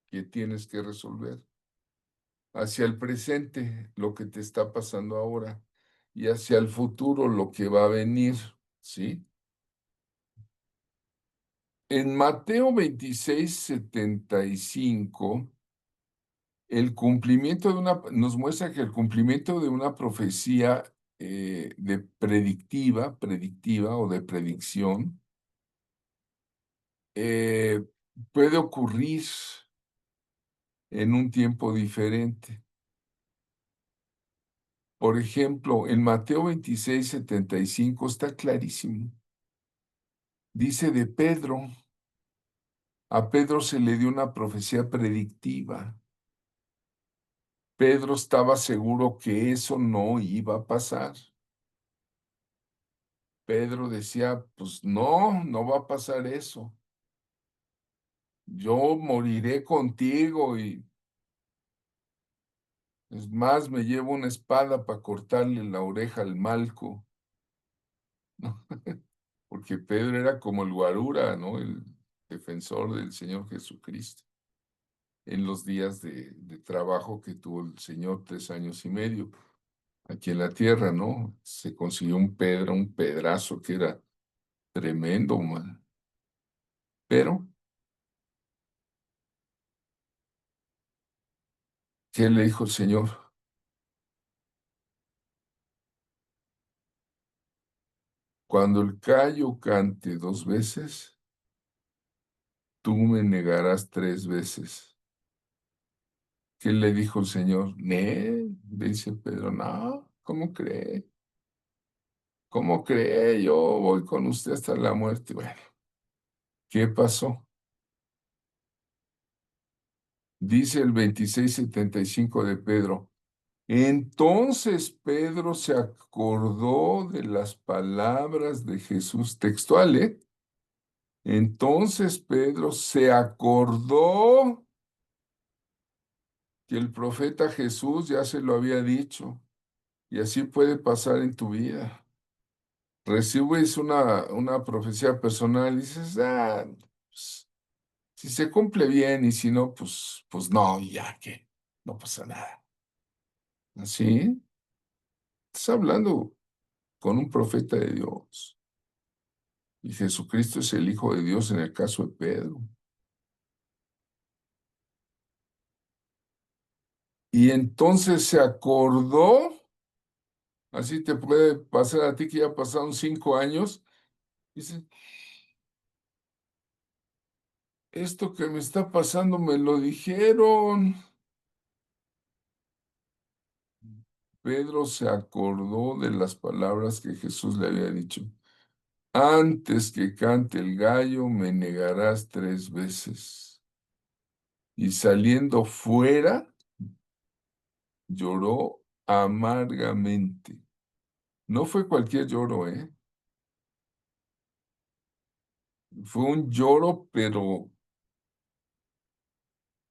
A: que tienes que resolver. Hacia el presente, lo que te está pasando ahora, y hacia el futuro, lo que va a venir, ¿sí? En Mateo 26:75, el cumplimiento de nos muestra que el cumplimiento de una profecía de predictiva o de predicción, eh, puede ocurrir en un tiempo diferente. Por ejemplo, en Mateo 26:75 está clarísimo. Dice de Pedro, a Pedro se le dio una profecía predictiva. Pedro estaba seguro que eso no iba a pasar. Pedro decía, pues no, no va a pasar eso. Yo moriré contigo y es más, me llevo una espada para cortarle la oreja al Malco, ¿no? Porque Pedro era como el guarura, ¿no? El defensor del Señor Jesucristo en los días de trabajo que tuvo el Señor 3 años y medio aquí en la tierra, ¿no? Se consiguió un pedrazo que era tremendo, man. Pero, ¿qué le dijo el Señor? Cuando el gallo cante 2 veces, tú me negarás 3 veces. ¿Qué le dijo el Señor? Le dice Pedro, no, ¿cómo cree? ¿Cómo cree? Yo voy con usted hasta la muerte. Bueno, ¿qué pasó? Dice el 26:75 de Pedro. Entonces Pedro se acordó de las palabras de Jesús textuales. Entonces Pedro se acordó que el profeta Jesús ya se lo había dicho. Y así puede pasar en tu vida. Recibes una profecía personal y dices, pues, si se cumple bien y si no, pues no, ya que no pasa nada. Así, estás hablando con un profeta de Dios. Y Jesucristo es el Hijo de Dios en el caso de Pedro. Y entonces se acordó, así te puede pasar a ti que ya pasaron 5 años, dice, esto que me está pasando me lo dijeron. Pedro se acordó de las palabras que Jesús le había dicho. Antes que cante el gallo, me negarás 3 veces. Y saliendo fuera, lloró amargamente. No fue cualquier lloro, ¿eh? Fue un lloro, pero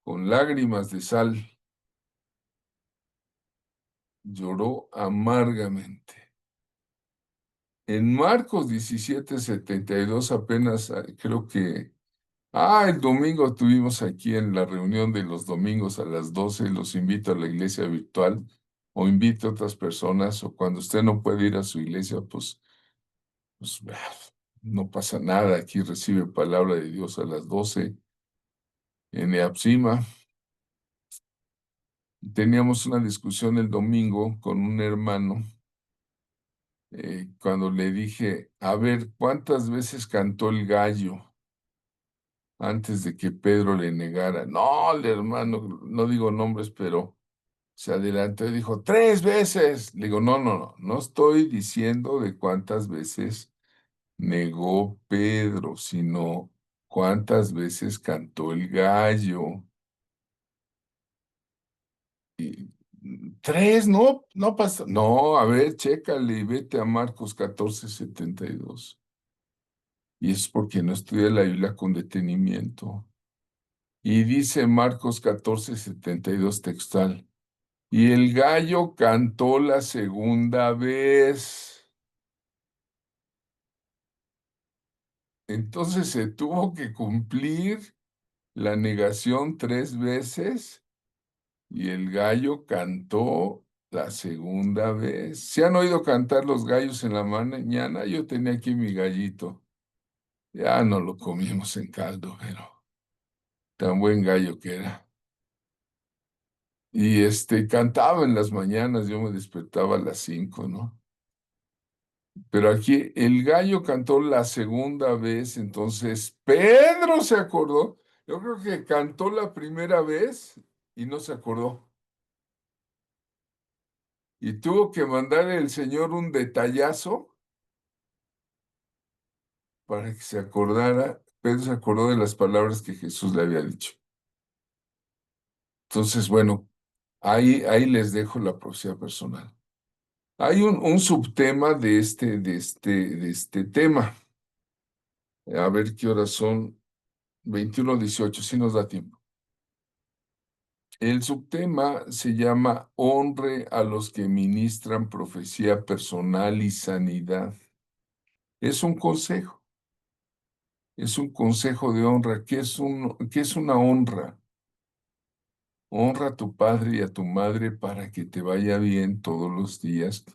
A: con lágrimas de sal. Lloró amargamente. En Marcos 17:72 apenas creo que, el domingo tuvimos aquí en la reunión de los domingos a las 12. Los invito a la iglesia virtual o invito a otras personas, o cuando usted no puede ir a su iglesia, pues no pasa nada, aquí recibe palabra de Dios a las 12 en Eapsima. Teníamos una discusión el domingo con un hermano, cuando le dije, a ver, ¿cuántas veces cantó el gallo antes de que Pedro le negara? No, el hermano, no digo nombres, pero se adelantó y dijo, 3 veces. Le digo, no, no, no, no estoy diciendo de cuántas veces negó Pedro, sino cuántas veces cantó el gallo. Y, tres, no, no pasa. No, a ver, chécale y vete a Marcos 14:72. Y es porque no estudia la Biblia con detenimiento. Y dice Marcos 14:72 textual. Y el gallo cantó la segunda vez. Entonces se tuvo que cumplir la negación 3 veces y el gallo cantó la segunda vez. ¿Se han oído cantar los gallos en la mañana? Yo tenía aquí mi gallito. Ya no lo comimos en caldo, pero tan buen gallo que era. Y cantaba en las mañanas, yo me despertaba a las 5, ¿no? Pero aquí el gallo cantó la segunda vez, entonces Pedro se acordó. Yo creo que cantó la primera vez y no se acordó. Y tuvo que mandar el Señor un detallazo para que se acordara. Pedro se acordó de las palabras que Jesús le había dicho. Entonces, bueno, ahí les dejo la profecía personal. Hay un subtema de este tema. A ver qué horas son. 21:18, si nos da tiempo. El subtema se llama Honre a los que ministran profecía personal y sanidad. Es un consejo. Es un consejo de honra. ¿Qué es una honra? Honra a tu padre y a tu madre para que te vaya bien todos los días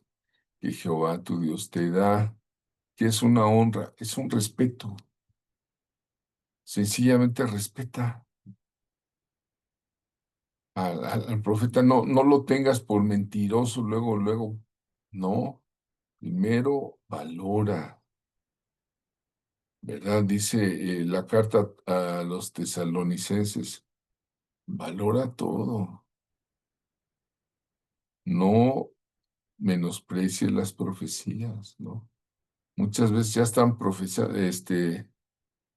A: que Jehová tu Dios te da. ¿Qué es una honra? Es un respeto. Sencillamente respeta al profeta. No, no lo tengas por mentiroso luego, luego. No, primero valora, ¿verdad? Dice la carta a los tesalonicenses, valora todo. No menosprecie las profecías, ¿no? Muchas veces ya están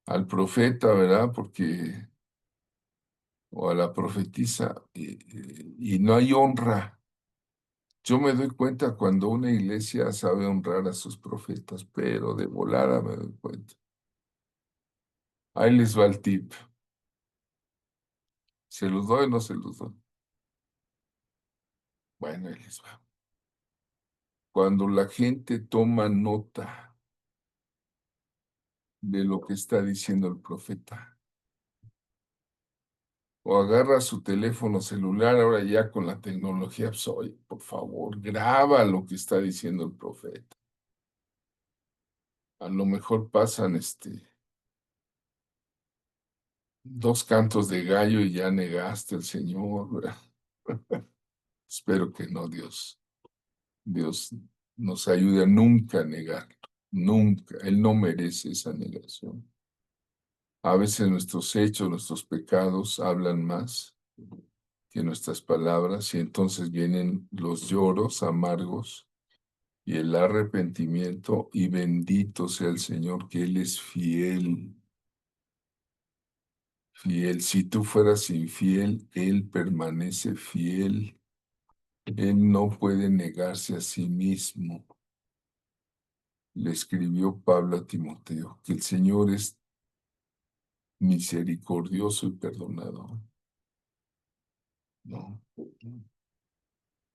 A: al profeta, ¿verdad? O a la profetisa, y no hay honra. Yo me doy cuenta cuando una iglesia sabe honrar a sus profetas, pero de volada me doy cuenta. Ahí les va el tip. ¿Se los doy o no se los doy? Bueno, ahí les va. Cuando la gente toma nota de lo que está diciendo el profeta, o agarra su teléfono celular, ahora ya con la tecnología, pues, oye, por favor, graba lo que está diciendo el profeta. A lo mejor pasan 2 cantos de gallo y ya negaste al Señor, ¿verdad? Espero que no, Dios. Dios nos ayude a nunca negarlo, nunca. Él no merece esa negación. A veces nuestros hechos, nuestros pecados hablan más que nuestras palabras y entonces vienen los lloros amargos y el arrepentimiento y bendito sea el Señor que Él es fiel, fiel. Si tú fueras infiel, Él permanece fiel. Él no puede negarse a sí mismo. Le escribió Pablo a Timoteo, que el Señor es misericordioso y perdonador. No.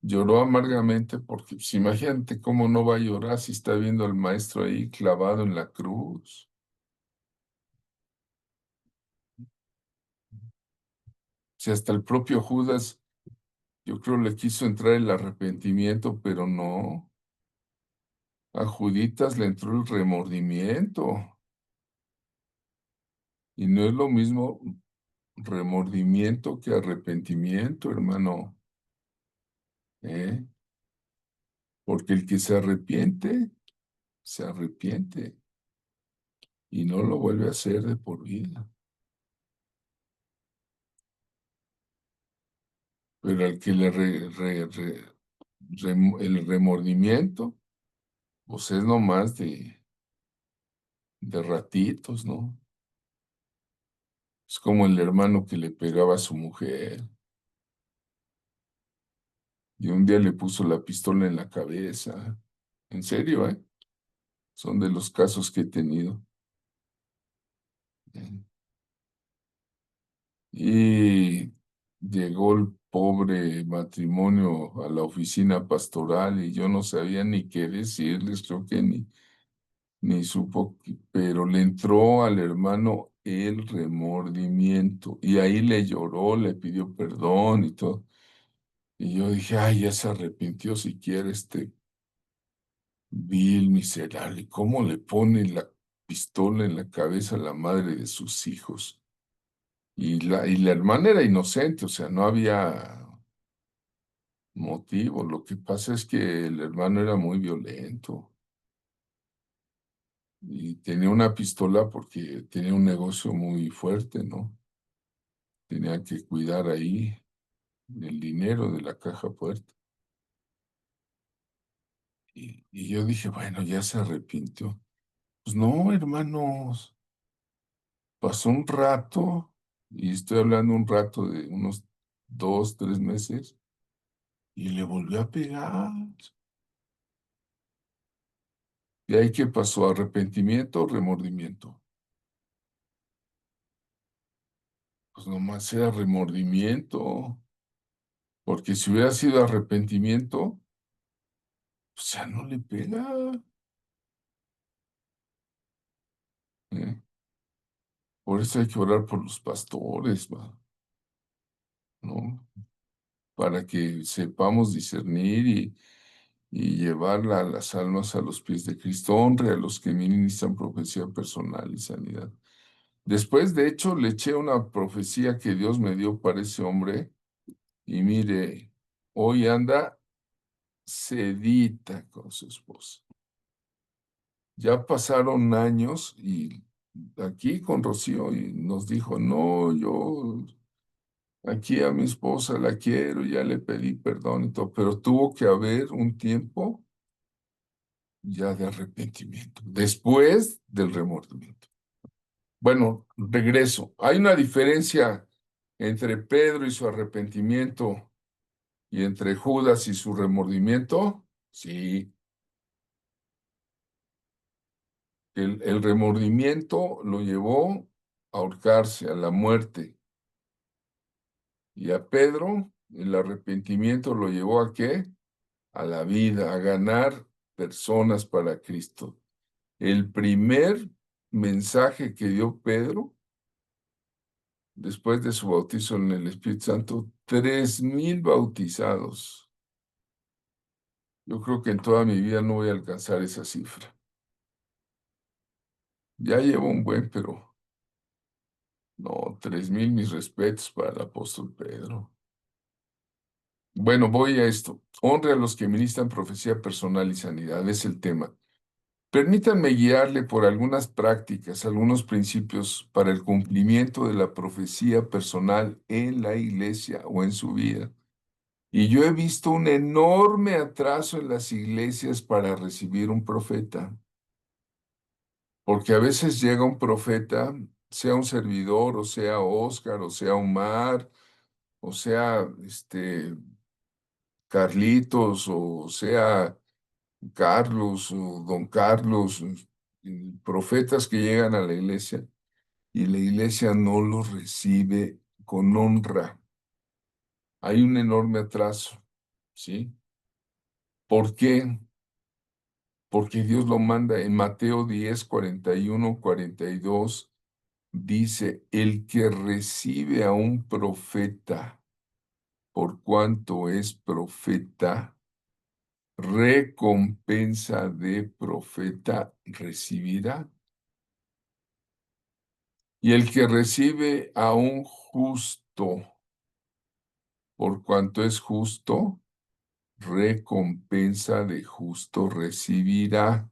A: Lloró amargamente porque, pues, imagínate cómo no va a llorar si está viendo al maestro ahí clavado en la cruz. Si hasta el propio Judas, yo creo, le quiso entrar el arrepentimiento, pero no. A Juditas le entró el remordimiento. Y no es lo mismo remordimiento que arrepentimiento, hermano. ¿Eh? Porque el que se arrepiente y no lo vuelve a hacer de por vida. Pero al que el remordimiento, pues es nomás de ratitos, ¿no? Es como el hermano que le pegaba a su mujer y un día le puso la pistola en la cabeza. En serio, ¿eh? Son de los casos que he tenido. ¿Eh? Y llegó el pobre matrimonio a la oficina pastoral y yo no sabía ni qué decirles, creo que ni supo, pero le entró al hermano el remordimiento y ahí le lloró, le pidió perdón y todo. Y yo dije, ay, ya se arrepintió siquiera este vil miserable. ¿Cómo le pone la pistola en la cabeza a la madre de sus hijos? Y la hermana era inocente, o sea, no había motivo. Lo que pasa es que el hermano era muy violento y tenía una pistola porque tenía un negocio muy fuerte, ¿no? Tenía que cuidar ahí el dinero de la caja fuerte. Y yo dije, bueno, ya se arrepintió. Pues no, hermanos, pasó un rato, y estoy hablando un rato de unos 2, 3 meses, y le volvió a pegar. ¿Y ahí qué pasó? ¿Arrepentimiento o remordimiento? Pues nomás era remordimiento, porque si hubiera sido arrepentimiento, pues ya no le pega, ¿eh? Por eso hay que orar por los pastores, ¿no? Para que sepamos discernir y llevar a las almas a los pies de Cristo. Honre a los que ministran profecía personal y sanidad. Después, de hecho, le eché una profecía que Dios me dio para ese hombre y mire, hoy anda sedita con su esposa. Ya pasaron años y aquí con Rocío y nos dijo, no, yo aquí a mi esposa la quiero, ya le pedí perdón y todo, pero tuvo que haber un tiempo ya de arrepentimiento, después del remordimiento. Bueno, regreso. Hay una diferencia entre Pedro y su arrepentimiento y entre Judas y su remordimiento. Sí, el remordimiento lo llevó a ahorcarse, a la muerte. Y a Pedro, el arrepentimiento lo llevó ¿a qué? A la vida, a ganar personas para Cristo. El primer mensaje que dio Pedro, después de su bautizo en el Espíritu Santo, 3,000 bautizados. Yo creo que en toda mi vida no voy a alcanzar esa cifra. Ya llevo un buen, pero no, 3,000 mis respetos para el apóstol Pedro. Bueno, voy a esto. Honre a los que ministran profecía personal y sanidad, es el tema. Permítanme guiarle por algunas prácticas, algunos principios para el cumplimiento de la profecía personal en la iglesia o en su vida. Y yo he visto un enorme atraso en las iglesias para recibir un profeta, porque a veces llega un profeta, sea un servidor, o sea Oscar, o sea Omar, o sea Carlitos, o sea Carlos o don Carlos, profetas que llegan a la iglesia y la iglesia no los recibe con honra. Hay un enorme atraso. ¿sí? ¿Por qué? Porque Dios lo manda en Mateo 10, 41, 42. Dice, el que recibe a un profeta por cuanto es profeta, recompensa de profeta recibirá. Y el que recibe a un justo por cuanto es justo, recompensa de justo recibirá.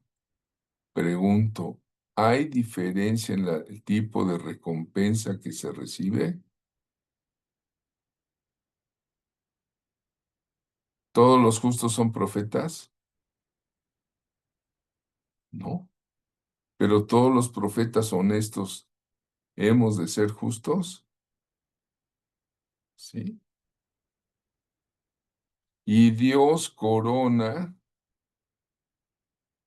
A: Pregunto, ¿hay diferencia en el tipo de recompensa que se recibe? ¿Todos los justos son profetas? No. Pero todos los profetas honestos hemos de ser justos, ¿sí? Y Dios corona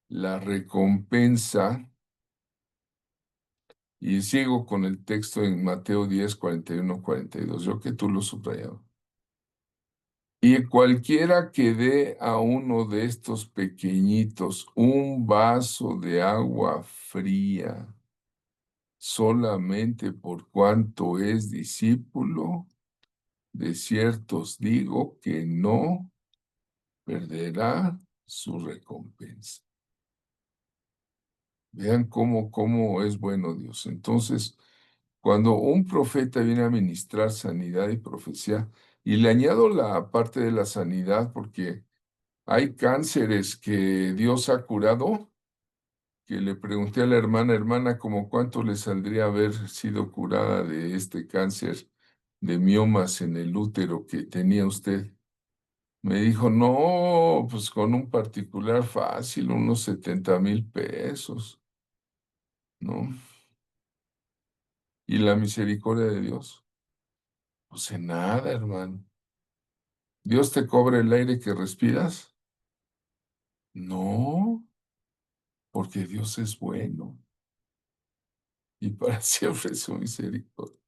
A: la recompensa, y sigo con el texto en Mateo 10, 41, 42, yo que tú lo subrayado. Y cualquiera que dé a uno de estos pequeñitos un vaso de agua fría, solamente por cuanto es discípulo, de cierto os digo que no perderá su recompensa. Vean cómo es bueno Dios. Entonces, cuando un profeta viene a ministrar sanidad y profecía, y le añado la parte de la sanidad, porque hay cánceres que Dios ha curado, que le pregunté a la hermana, ¿cómo cuánto le saldría haber sido curada de este cáncer de miomas en el útero que tenía usted? Me dijo, no, pues con un particular fácil, unos 70,000 pesos, ¿no? Y la misericordia de Dios, pues en nada, hermano. ¿Dios te cobra el aire que respiras? No, porque Dios es bueno y para siempre su misericordia.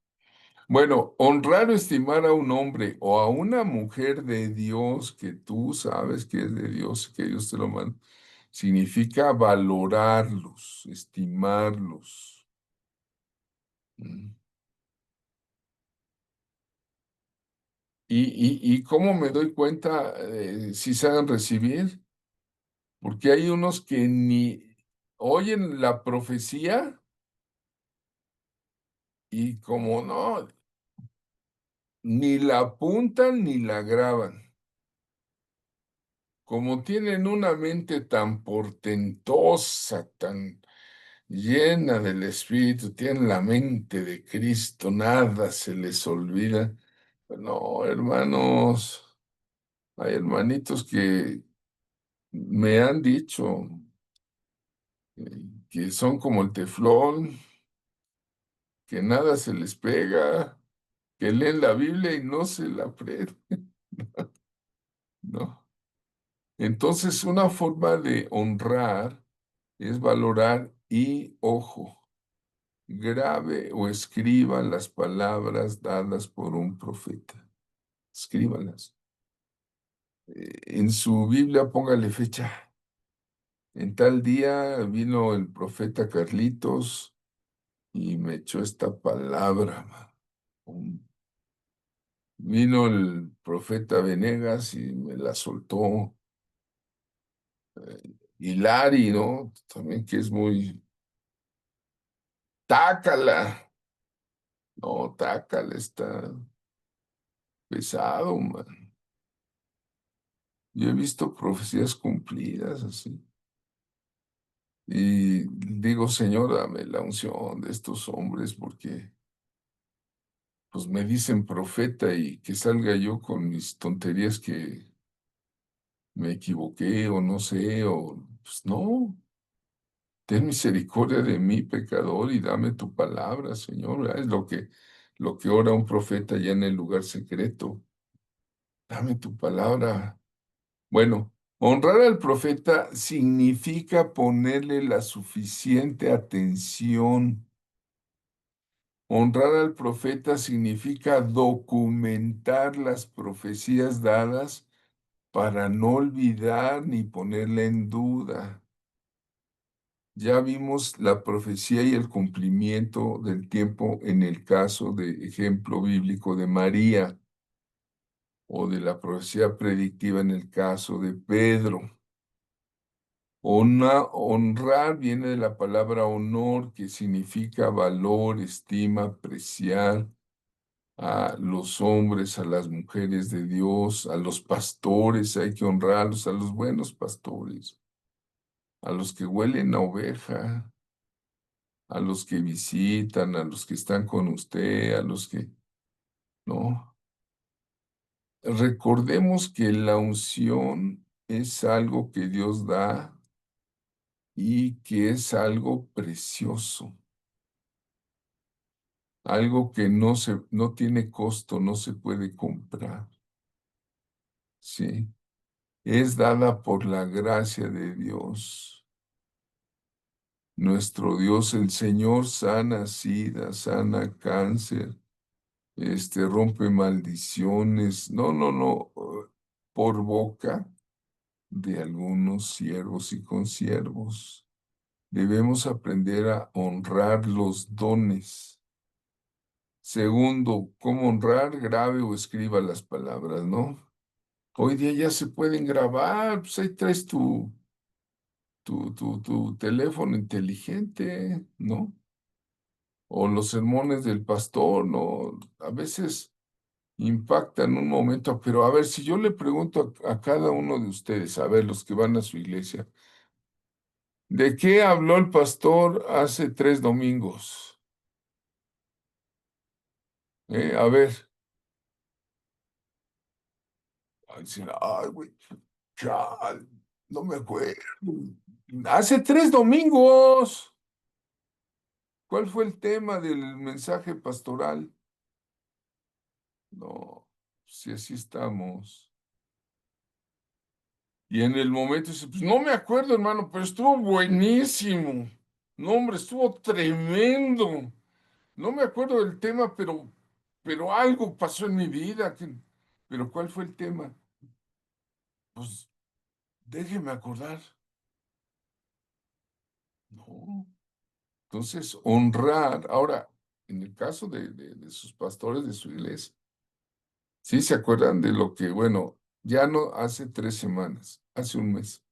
A: Bueno, honrar o estimar a un hombre o a una mujer de Dios que tú sabes que es de Dios, que Dios te lo manda, significa valorarlos, estimarlos. Mm. ¿Y cómo me doy cuenta si saben recibir? Porque hay unos que ni oyen la profecía y como no, ni la apuntan ni la graban. Como tienen una mente tan portentosa, tan llena del Espíritu, tienen la mente de Cristo, nada se les olvida. No, hermanos, hay hermanitos que me han dicho que son como el teflón, que nada se les pega, que leen la Biblia y no se la aprenden, ¿no? Entonces, una forma de honrar es valorar y, ojo, grabe o escriba las palabras dadas por un profeta. Escríbalas. En su Biblia póngale fecha. En tal día vino el profeta Carlitos y me echó esta palabra, man. Vino el profeta Venegas y me la soltó. Hilari, ¿no? También que es muy... Tácala. No, tácala, está pesado, man. Yo he visto profecías cumplidas así. Y digo, Señor, dame la unción de estos hombres porque pues me dicen profeta y que salga yo con mis tonterías que me equivoqué o no sé, o pues no. Ten misericordia de mí, pecador, y dame tu palabra, Señor. ¿Verdad? Es lo que ora un profeta ya en el lugar secreto. Dame tu palabra. Bueno, honrar al profeta significa ponerle la suficiente atención. Honrar al profeta significa documentar las profecías dadas para no olvidar ni ponerla en duda. Ya vimos la profecía y el cumplimiento del tiempo en el caso de ejemplo bíblico de María o de la profecía predictiva en el caso de Pedro. Honrar viene de la palabra honor, que significa valor, estima, apreciar a los hombres, a las mujeres de Dios, a los pastores, hay que honrarlos, a los buenos pastores, a los que huelen a oveja, a los que visitan, a los que están con usted, a los que, ¿no? Recordemos que la unción es algo que Dios da y que es algo precioso, algo que no tiene costo, no se puede comprar, ¿sí? Es dada por la gracia de Dios. Nuestro Dios, el Señor, sana sida, sana cáncer, rompe maldiciones. No, no, no, por boca de algunos siervos y consiervos. Debemos aprender a honrar los dones. Segundo, cómo honrar, grabe o escriba las palabras, ¿no? Hoy día ya se pueden grabar, pues ahí traes tu teléfono inteligente, ¿no? O los sermones del pastor, ¿no? A veces impactan un momento, pero a ver, si yo le pregunto a cada uno de ustedes, a ver, los que van a su iglesia, ¿de qué habló el pastor hace 3 domingos? A ver, dicen, ay, güey, chal, no me acuerdo. Hace 3 domingos. ¿Cuál fue el tema del mensaje pastoral? No, si así estamos. Y en el momento dice, pues no me acuerdo, hermano, pero estuvo buenísimo. No, hombre, estuvo tremendo. No me acuerdo del tema, pero algo pasó en mi vida. Pero ¿cuál fue el tema? Pues déjeme acordar. No. Entonces, honrar. Ahora, en el caso de sus pastores de su iglesia, ¿sí se acuerdan de lo que, bueno, ya no hace 3 semanas, hace un mes?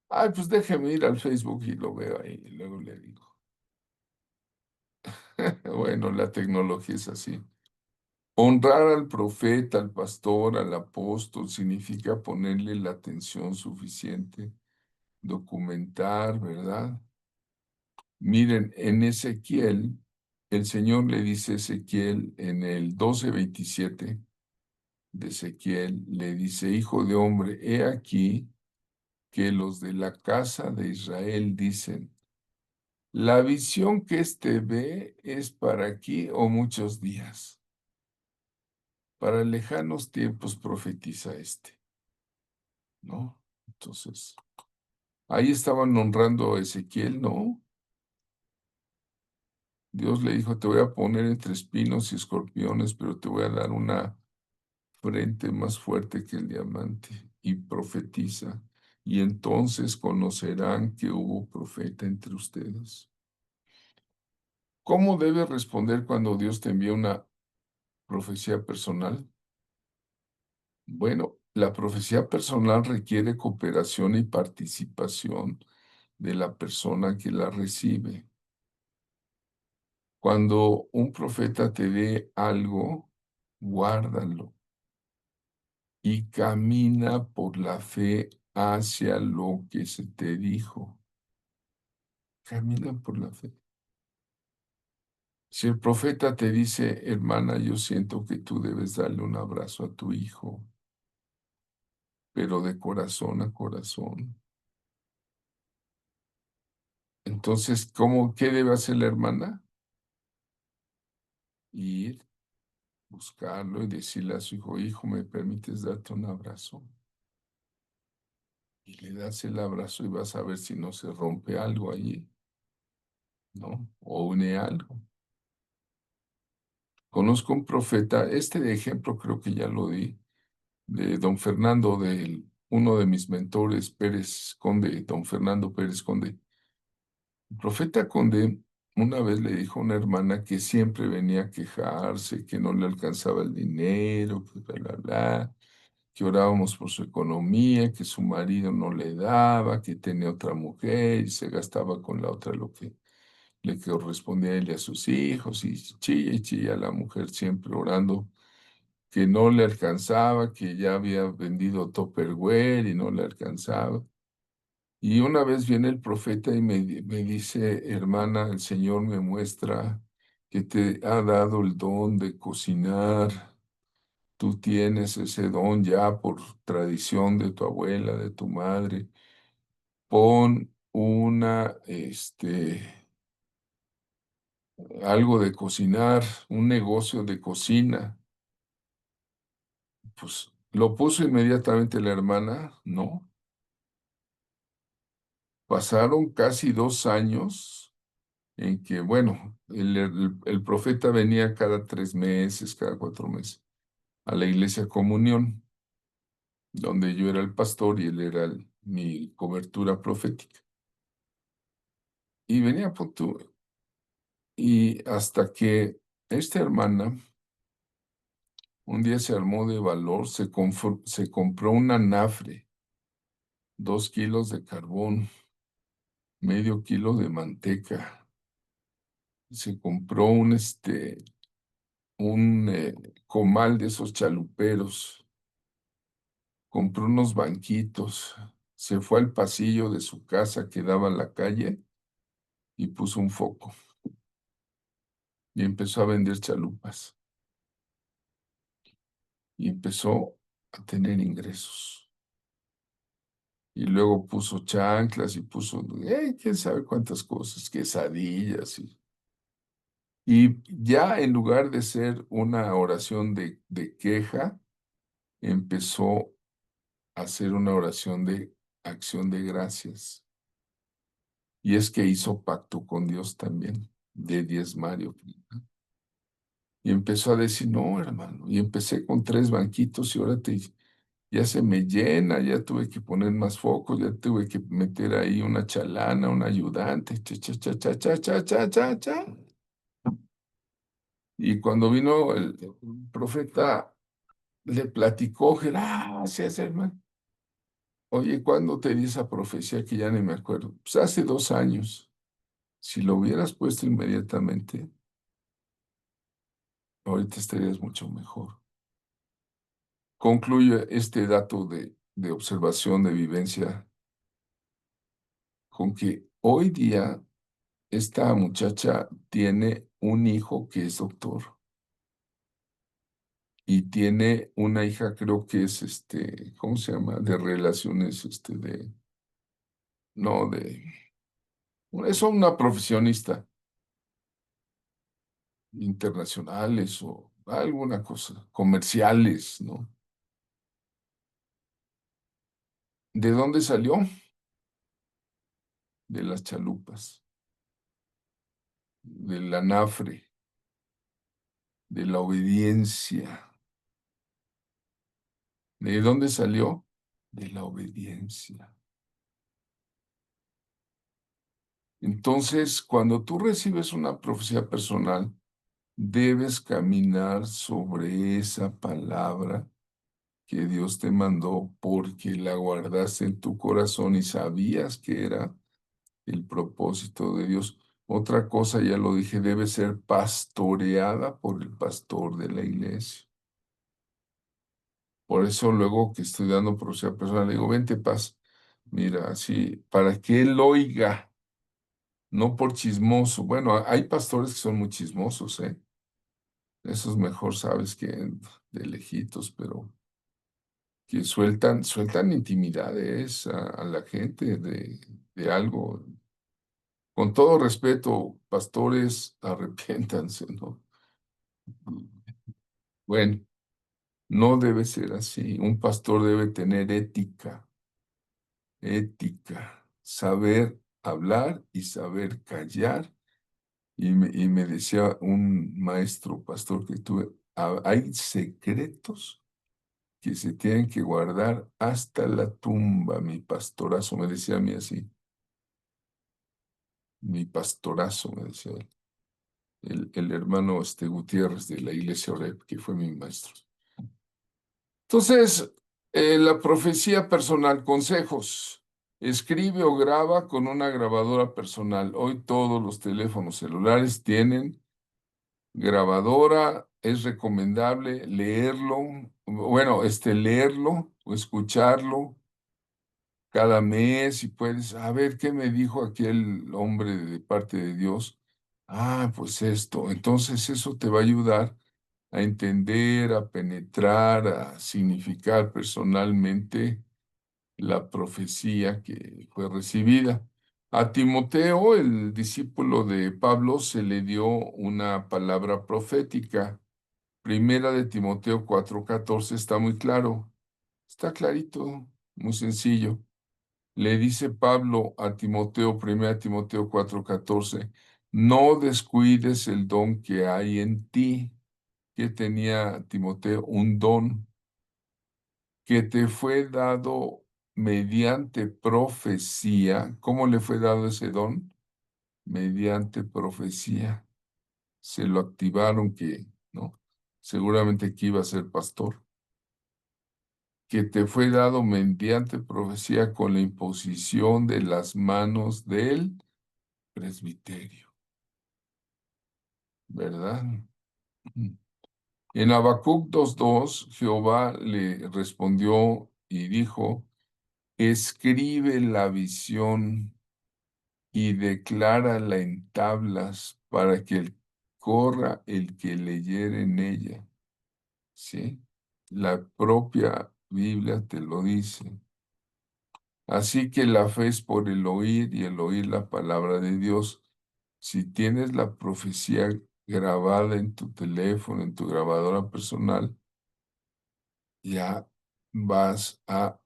A: Ay, pues déjeme ir al Facebook y lo veo ahí, y luego le digo. Bueno, la tecnología es así. Honrar al profeta, al pastor, al apóstol, significa ponerle la atención suficiente, documentar, ¿verdad? Miren, en Ezequiel, el Señor le dice a Ezequiel en el 12:27 de Ezequiel, le dice, hijo de hombre, he aquí que los de la casa de Israel dicen, la visión que éste ve es para aquí o muchos días. Para lejanos tiempos profetiza este, ¿no? Entonces, ahí estaban honrando a Ezequiel, ¿no? Dios le dijo, te voy a poner entre espinos y escorpiones, pero te voy a dar una frente más fuerte que el diamante. Y profetiza. Y entonces conocerán que hubo profeta entre ustedes. ¿Cómo debes responder cuando Dios te envía una profecía personal? Bueno, la profecía personal requiere cooperación y participación de la persona que la recibe. Cuando un profeta te dé algo, guárdalo y camina por la fe hacia lo que se te dijo. Camina por la fe. Si el profeta te dice, hermana, yo siento que tú debes darle un abrazo a tu hijo, pero de corazón a corazón. Entonces, qué debe hacer la hermana? Ir, buscarlo y decirle a su hijo, hijo, ¿me permites darte un abrazo? Y le das el abrazo y vas a ver si no se rompe algo allí, ¿no? O une algo. Conozco un profeta, este de ejemplo creo que ya lo di, de don Fernando, de uno de mis mentores, Pérez Conde, don Fernando Pérez Conde. El profeta Conde una vez le dijo a una hermana que siempre venía a quejarse, que no le alcanzaba el dinero, que bla, bla, bla, que orábamos por su economía, que su marido no le daba, que tenía otra mujer y se gastaba con la otra lo que le correspondía a él y a sus hijos, y chilla la mujer siempre orando, que no le alcanzaba, que ya había vendido Tupperware y no le alcanzaba. Y una vez viene el profeta y me dice, hermana, el Señor me muestra que te ha dado el don de cocinar. Tú tienes ese don ya por tradición de tu abuela, de tu madre. Pon algo de cocinar, un negocio de cocina. Pues lo puso inmediatamente la hermana, ¿no? Pasaron casi 2 años en que, bueno, el profeta venía cada 3 meses, cada 4 meses, a la iglesia Comunión, donde yo era el pastor y él era mi cobertura profética. Y venía y hasta que esta hermana un día se armó de valor, se compró un anafre, 2 kilos de carbón, medio kilo de manteca, se compró un comal de esos chaluperos, compró unos banquitos, se fue al pasillo de su casa que daba a la calle y puso un foco y empezó a vender chalupas y empezó a tener ingresos. Y luego puso chanclas y puso, quién sabe cuántas cosas, quesadillas. Y ya en lugar de ser una oración de queja, empezó a hacer una oración de acción de gracias. Y es que hizo pacto con Dios también, de diezmar y ofrendar. Y empezó a decir, no, hermano. Y empecé con 3 banquitos y ahora ya se me llena, ya tuve que poner más focos, ya tuve que meter ahí una chalana, un ayudante, cha, cha, cha, cha, cha, cha, cha, cha, cha. Y cuando vino el profeta, le platicó, gracias, hermano. Oye, ¿cuándo te di esa profecía que ya ni me acuerdo? Pues hace 2 años. Si lo hubieras puesto inmediatamente, ahorita estarías mucho mejor. Concluye este dato de observación, de vivencia, con que hoy día esta muchacha tiene un hijo que es doctor y tiene una hija, creo que es ¿cómo se llama? De relaciones, no, es una profesionista internacionales o alguna cosa, comerciales, ¿no? ¿De dónde salió? De las chalupas, del anafre, de la obediencia. ¿De dónde salió? De la obediencia. Entonces, cuando tú recibes una profecía personal, debes caminar sobre esa palabra que Dios te mandó porque la guardaste en tu corazón y sabías que era el propósito de Dios. Otra cosa, ya lo dije, debe ser pastoreada por el pastor de la iglesia. Por eso luego que estoy dando profecía personal, le digo, vente paz. Mira, así, para que él oiga, no por chismoso. Bueno, hay pastores que son muy chismosos, ¿eh? Eso es mejor, sabes, que de lejitos, pero que sueltan intimidades a la gente de algo. Con todo respeto, pastores, arrepiéntanse, ¿no? Bueno, no debe ser así. Un pastor debe tener ética, saber hablar y saber callar. Y me decía un maestro pastor que tuve, hay secretos que se tienen que guardar hasta la tumba. Mi pastorazo me decía a mí así, mi pastorazo me decía él. El hermano Gutiérrez de la iglesia Oreb, que fue mi maestro. Entonces, la profecía personal, consejos. Escribe o graba con una grabadora personal. Hoy todos los teléfonos celulares tienen grabadora. Es recomendable leerlo, bueno, leerlo o escucharlo cada mes si puedes. A ver qué me dijo aquel hombre de parte de Dios. Ah, pues esto. Entonces eso te va a ayudar a entender, a penetrar, a significar personalmente la profecía que fue recibida. A Timoteo, el discípulo de Pablo, se le dio una palabra profética. Primera de Timoteo 4:14 está muy claro, está clarito, muy sencillo. Le dice Pablo a Timoteo, primera Timoteo 4:14, no descuides el don que hay en ti, que tenía Timoteo, un don que te fue dado mediante profecía. ¿Cómo le fue dado ese don? Mediante profecía. Se lo activaron que, ¿no? Seguramente que iba a ser pastor. Que te fue dado mediante profecía con la imposición de las manos del presbiterio, ¿verdad? En Habacuc 2:2, Jehová le respondió y dijo, escribe la visión y declárala en tablas para que corra el que leyere en ella. ¿Sí? La propia Biblia te lo dice. Así que la fe es por el oír y el oír la palabra de Dios. Si tienes la profecía grabada en tu teléfono, en tu grabadora personal, ya vas a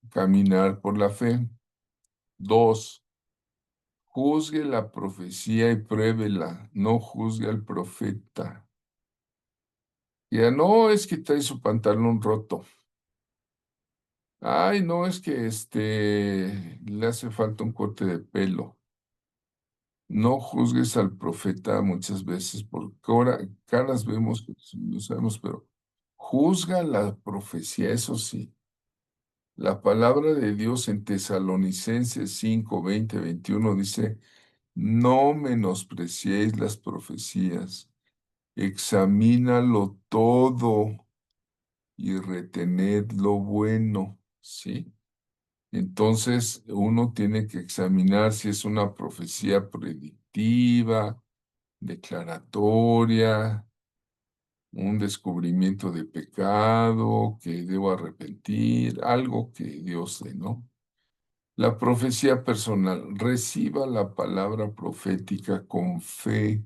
A: caminar por la fe. Dos, juzgue la profecía y pruébela, no juzgue al profeta. Ya no es que trae su pantalón roto. Ay, no es que le hace falta un corte de pelo. No juzgues al profeta muchas veces, porque ahora caras vemos, no sabemos, pero juzga la profecía, eso sí. La palabra de Dios en Tesalonicenses 5:20-21 dice, no menospreciéis las profecías, examínalo todo y retened lo bueno, ¿sí? Entonces uno tiene que examinar si es una profecía predictiva, declaratoria, un descubrimiento de pecado que debo arrepentir, algo que Dios dé, ¿no? La profecía personal, reciba la palabra profética con fe,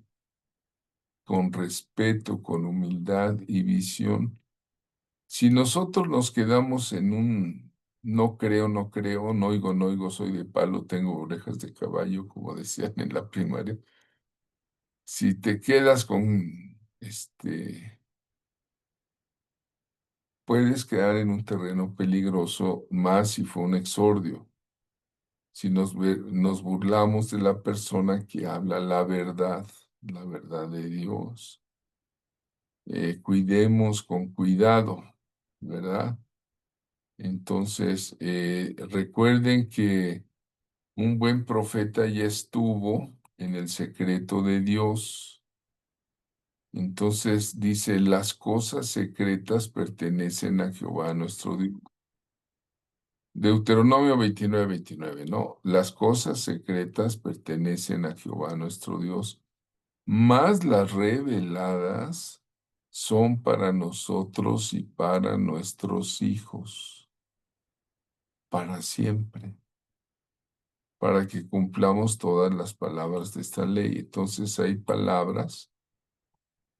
A: con respeto, con humildad y visión. Si nosotros nos quedamos en un no creo, no creo, no oigo, soy de palo, tengo orejas de caballo, como decían en la primaria, si te quedas con puedes quedar en un terreno peligroso, más si fue un exordio. Si nos burlamos de la persona que habla la verdad de Dios. Cuidemos con cuidado, ¿verdad? Entonces, recuerden que un buen profeta ya estuvo en el secreto de Dios. Entonces dice, las cosas secretas pertenecen a Jehová nuestro Dios. Deuteronomio 29:29, ¿no? Las cosas secretas pertenecen a Jehová nuestro Dios, mas las reveladas son para nosotros y para nuestros hijos, para siempre, para que cumplamos todas las palabras de esta ley. Entonces hay palabras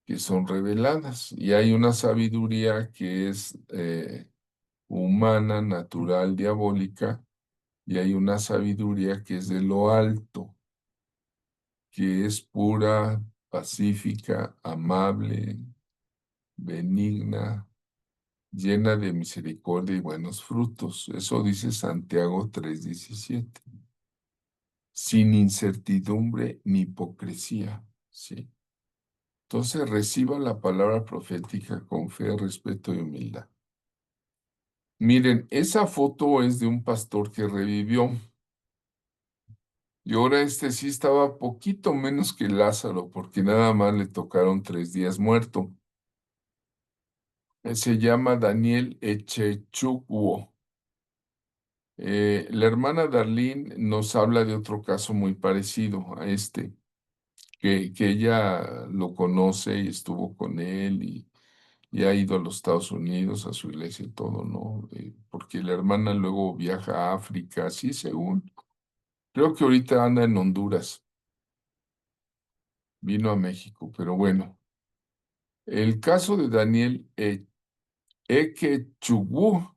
A: que son reveladas y hay una sabiduría que es humana, natural, diabólica, y hay una sabiduría que es de lo alto, que es pura, pacífica, amable, benigna, llena de misericordia y buenos frutos. Eso dice Santiago 3:17. Sin incertidumbre ni hipocresía, ¿sí? Entonces reciba la palabra profética con fe, respeto y humildad. Miren, esa foto es de un pastor que revivió. Y ahora este sí estaba poquito menos que Lázaro, porque nada más le tocaron 3 días muerto. Se llama Daniel Echechukwu. La hermana Darlene nos habla de otro caso muy parecido a este, que ella lo conoce y estuvo con él y ha ido a los Estados Unidos, a su iglesia y todo, ¿no? Porque la hermana luego viaja a África, sí, según. Creo que ahorita anda en Honduras, vino a México, pero bueno. El caso de Daniel Ekechukwu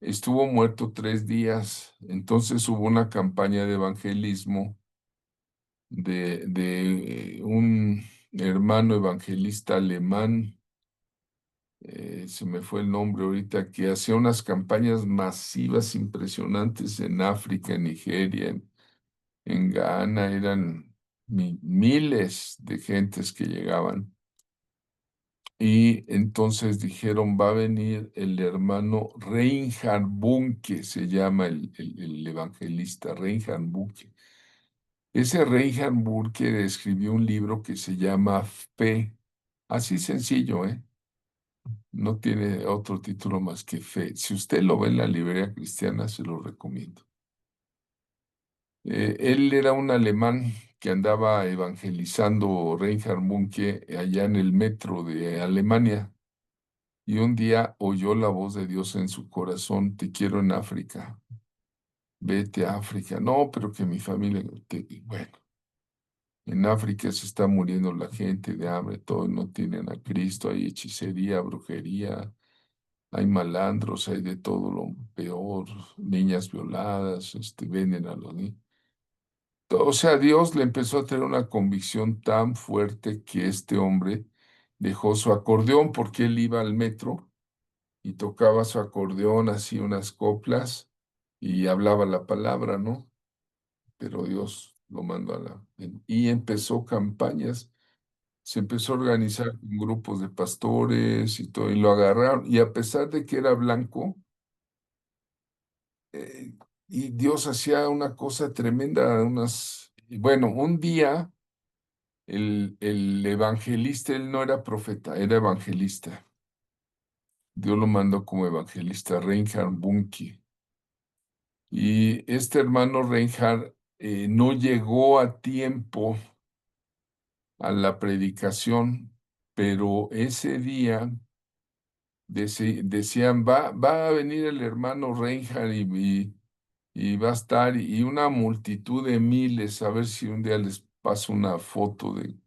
A: estuvo muerto 3 días, entonces hubo una campaña de evangelismo de un hermano evangelista alemán, se me fue el nombre ahorita, que hacía unas campañas masivas impresionantes en África, en Nigeria, en Ghana, eran miles de gentes que llegaban. Y entonces dijeron, va a venir el hermano Reinhard Bunke, se llama el evangelista Reinhard Bunke. Ese Reinhard Bunke escribió un libro que se llama Fe, así sencillo, ¿eh? No tiene otro título más que Fe. Si usted lo ve en la librería cristiana, se lo recomiendo. Él era un alemán que andaba evangelizando Reinhard Bunke allá en el metro de Alemania. Y un día oyó la voz de Dios en su corazón, te quiero en África, vete a África. No, pero que mi familia, y bueno, en África se está muriendo la gente de hambre, todos no tienen a Cristo, hay hechicería, brujería, hay malandros, hay de todo lo peor, niñas violadas, venden a los niños. O sea, Dios le empezó a tener una convicción tan fuerte que este hombre dejó su acordeón porque él iba al metro y tocaba su acordeón, así unas coplas y hablaba la palabra, ¿no? Pero Dios lo mandó y empezó campañas, se empezó a organizar con grupos de pastores y todo, y lo agarraron, y a pesar de que era blanco, eh, y Dios hacía una cosa tremenda, y bueno, un día el evangelista, él no era profeta, era evangelista. Dios lo mandó como evangelista, Reinhard Bunke. Y este hermano Reinhard no llegó a tiempo a la predicación, pero ese día decían, va a venir el hermano Reinhard y va a estar, y una multitud de miles, a ver si un día les paso una foto de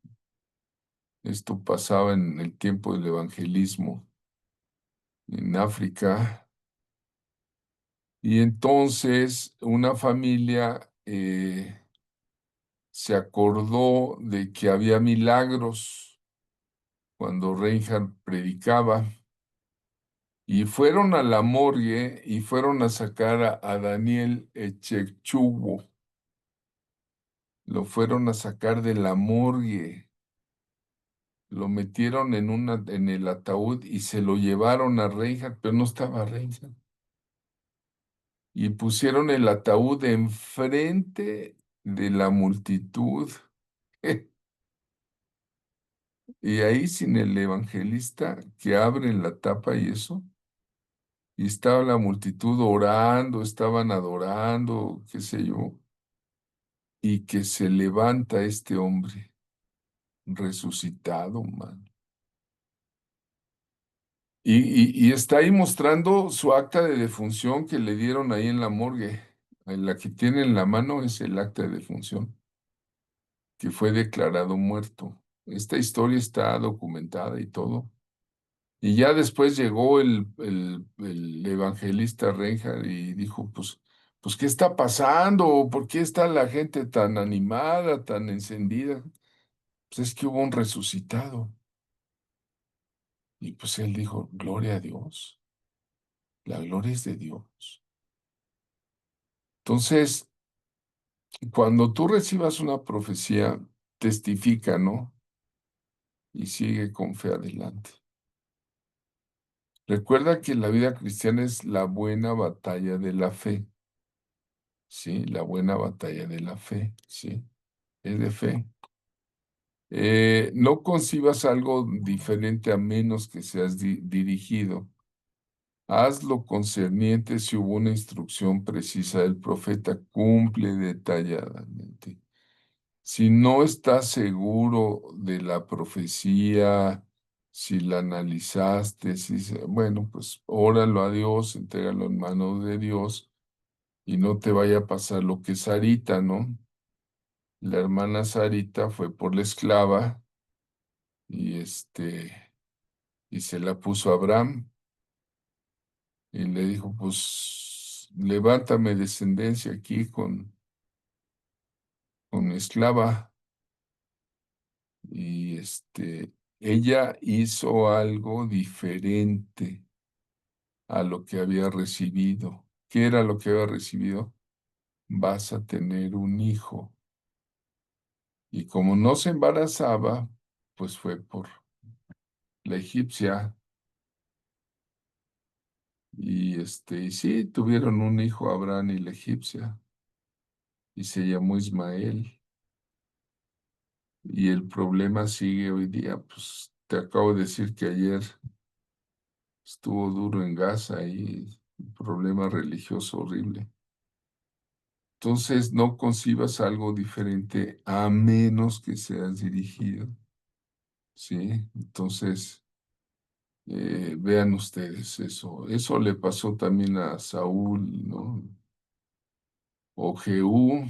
A: esto pasaba en el tiempo del evangelismo en África. Y entonces una familia se acordó de que había milagros cuando Reinhardt predicaba y fueron a la morgue y fueron a sacar a Daniel Echechukwu. Lo fueron a sacar de la morgue, lo metieron en el ataúd y se lo llevaron a Reinhardt, pero no estaba Reinhardt. Y pusieron el ataúd enfrente de la multitud. Y ahí sin el evangelista que abre la tapa y eso, y estaba la multitud orando, estaban adorando, qué sé yo, y que se levanta este hombre resucitado, man. Y está ahí mostrando su acta de defunción que le dieron ahí en la morgue. La que tiene en la mano es el acta de defunción, que fue declarado muerto. Esta historia está documentada y todo. Y ya después llegó el evangelista Reinhardt y dijo, pues, ¿qué está pasando? ¿Por qué está la gente tan animada, tan encendida? Pues es que hubo un resucitado. Y pues él dijo, gloria a Dios. La gloria es de Dios. Entonces, cuando tú recibas una profecía, testifica, ¿no? Y sigue con fe adelante. Recuerda que la vida cristiana es la buena batalla de la fe, ¿sí? La buena batalla de la fe, ¿sí? Es de fe. No concibas algo diferente a menos que seas dirigido. Haz lo concerniente si hubo una instrucción precisa del profeta, cumple detalladamente. Si no estás seguro de la profecía, si la analizaste, bueno, pues óralo a Dios, entrégalo en manos de Dios y no te vaya a pasar lo que Sarita, ¿no? La hermana Sarita fue por la esclava y y se la puso a Abraham y le dijo, pues levántame descendencia aquí con esclava. Y ella hizo algo diferente a lo que había recibido. ¿Qué era lo que había recibido? Vas a tener un hijo. Y como no se embarazaba, pues fue por la egipcia. Y sí, tuvieron un hijo Abraham y la egipcia, y se llamó Ismael. Y el problema sigue hoy día, pues te acabo de decir que ayer estuvo duro en Gaza y un problema religioso horrible. Entonces no concibas algo diferente a menos que seas dirigido, ¿sí? Entonces, vean ustedes eso. Eso le pasó también a Saúl, ¿no? O Jehú,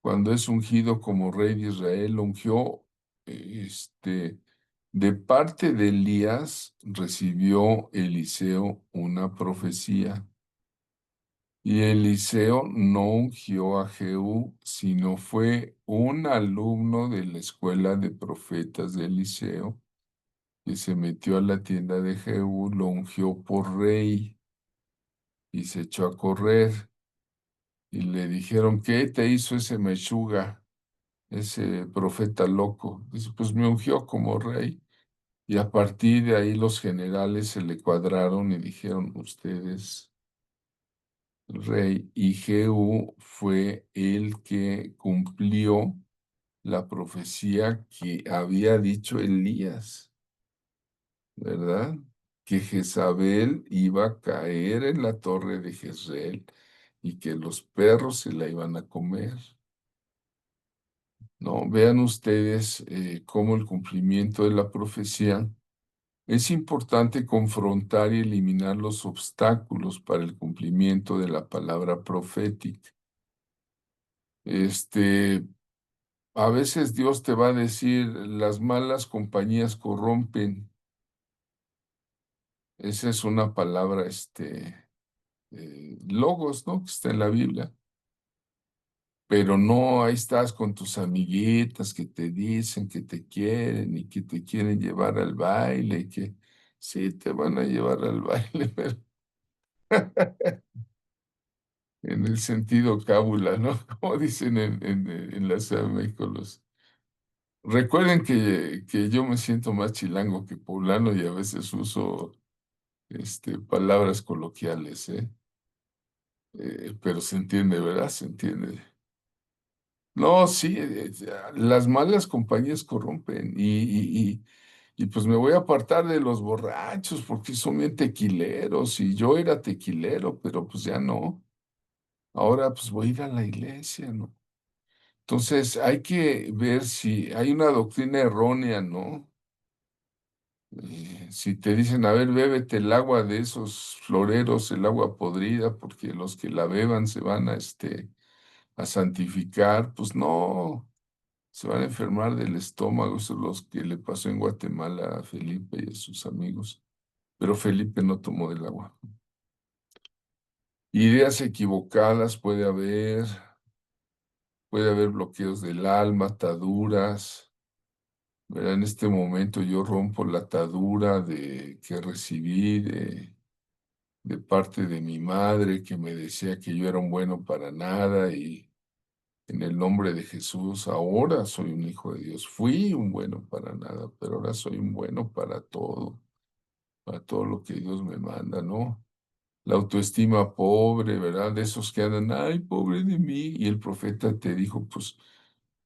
A: cuando es ungido como rey de Israel, lo ungió, de parte de Elías, recibió Eliseo una profecía. Y Eliseo no ungió a Jehú, sino fue un alumno de la escuela de profetas de Eliseo, que se metió a la tienda de Jehú, lo ungió por rey y se echó a correr. Y le dijeron, ¿qué te hizo ese Meshuga, ese profeta loco? Dice, pues me ungió como rey. Y a partir de ahí los generales se le cuadraron y dijeron, ustedes rey, y Jehú fue el que cumplió la profecía que había dicho Elías, ¿verdad? Que Jezabel iba a caer en la torre de Jezreel y que los perros se la iban a comer. No, vean ustedes cómo el cumplimiento de la profecía es importante confrontar y eliminar los obstáculos para el cumplimiento de la palabra profética. Este, a veces Dios te va a decir, las malas compañías corrompen. Esa es una palabra, logos, ¿no? Que está en la Biblia. Pero no, ahí estás con tus amiguitas que te dicen que te quieren y que te quieren llevar al baile y que sí te van a llevar al baile, pero en el sentido cábula, ¿no? Como dicen en la Ciudad de México los. Recuerden que yo me siento más chilango que poblano y a veces uso palabras coloquiales, ¿eh? Pero se entiende, ¿verdad? Se entiende. No, sí, las malas compañías corrompen y pues me voy a apartar de los borrachos porque son bien tequileros y yo era tequilero, pero pues ya no. Ahora pues voy a ir a la iglesia, ¿no? Entonces hay que ver si hay una doctrina errónea, ¿no? Si te dicen, a ver, bébete el agua de esos floreros, el agua podrida, porque los que la beban se van a santificar, pues no, se van a enfermar del estómago. Eso es lo que le pasó en Guatemala a Felipe y a sus amigos. Pero Felipe no tomó del agua. Ideas equivocadas puede haber bloqueos del alma, ataduras. ¿Verdad? En este momento yo rompo la atadura que recibí de parte de mi madre que me decía que yo era un bueno para nada y en el nombre de Jesús ahora soy un hijo de Dios. Fui un bueno para nada, pero ahora soy un bueno para todo lo que Dios me manda, ¿no? La autoestima pobre, ¿verdad? De esos que andan, ay, pobre de mí. Y el profeta te dijo, pues,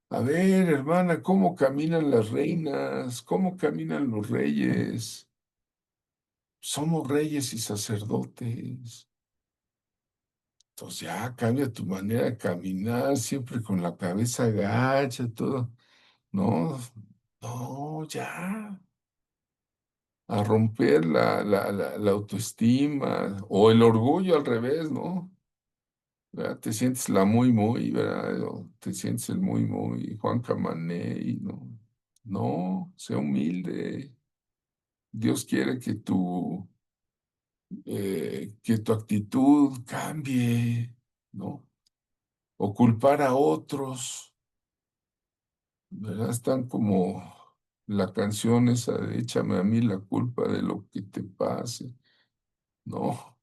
A: a ver, hermana, ¿cómo caminan las reinas? ¿Cómo caminan los reyes? Somos reyes y sacerdotes. Entonces ya cambia tu manera de caminar, siempre con la cabeza agacha, todo. No, no, ya. A romper la autoestima o el orgullo al revés, ¿no? ¿Verdad? Te sientes la muy, ¿verdad? O te sientes el muy, Juan Camané, y no. No, sea humilde. Dios quiere que tu actitud cambie, ¿no? O culpar a otros, ¿verdad? Están como la canción esa de échame a mí la culpa de lo que te pase, ¿no?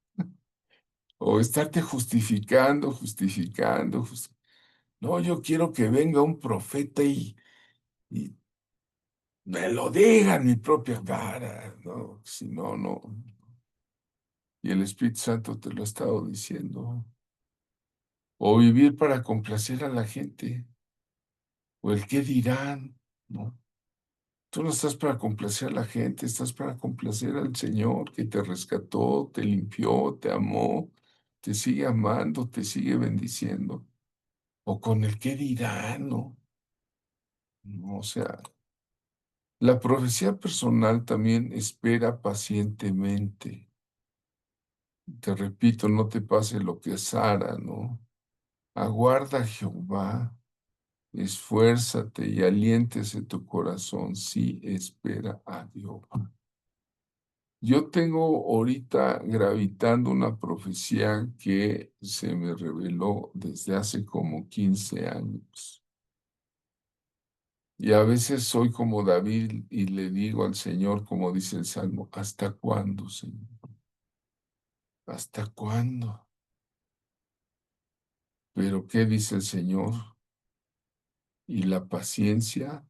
A: O estarte justificando. No, yo quiero que venga un profeta y me lo diga en mi propia cara, ¿no? Si no, no. Y el Espíritu Santo te lo ha estado diciendo. O vivir para complacer a la gente, o el qué dirán, ¿no? Tú no estás para complacer a la gente, estás para complacer al Señor que te rescató, te limpió, te amó, te sigue amando, te sigue bendiciendo. O con el qué dirán, ¿no? No, o sea, la profecía personal también espera pacientemente. Te repito, no te pase lo que Sara, ¿no? Aguarda a Jehová, esfuérzate y aliéntese tu corazón, sí, espera a Jehová. Yo tengo ahorita gravitando una profecía que se me reveló desde hace como 15 años. Y a veces soy como David y le digo al Señor, como dice el Salmo, ¿hasta cuándo, Señor? ¿Hasta cuándo? Pero ¿qué dice el Señor? Y la paciencia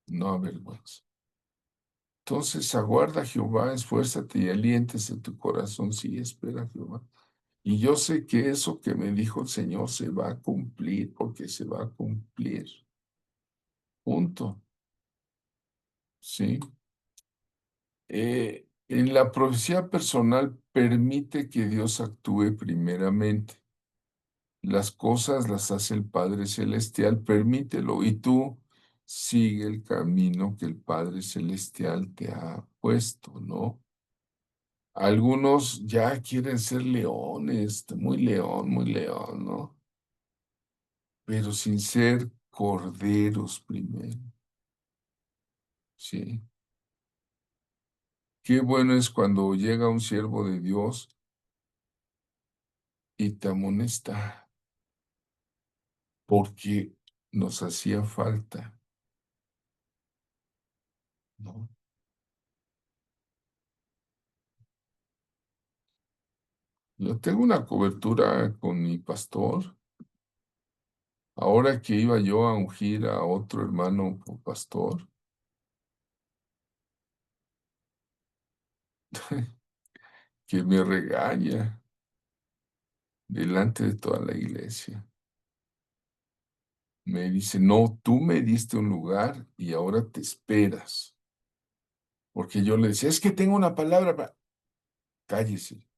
A: no avergüenza. Entonces aguarda a Jehová, esfuérzate y aliéntese tu corazón, sí, espera a Jehová. Y yo sé que eso que me dijo el Señor se va a cumplir, porque se va a cumplir. Punto. ¿Sí? En la profecía personal permite que Dios actúe primeramente. Las cosas las hace el Padre Celestial, permítelo. Y tú sigue el camino que el Padre Celestial te ha puesto, ¿no? Algunos ya quieren ser leones, muy león, ¿no? Pero sin ser corderos primero, ¿sí? Qué bueno es cuando llega un siervo de Dios y te amonesta, porque nos hacía falta, ¿no? Yo tengo una cobertura con mi pastor. Ahora que iba yo a ungir a otro hermano por pastor, que me regaña delante de toda la iglesia. Me dice, no, tú me diste un lugar y ahora te esperas. Porque yo le decía, es que tengo una palabra para... Cállese,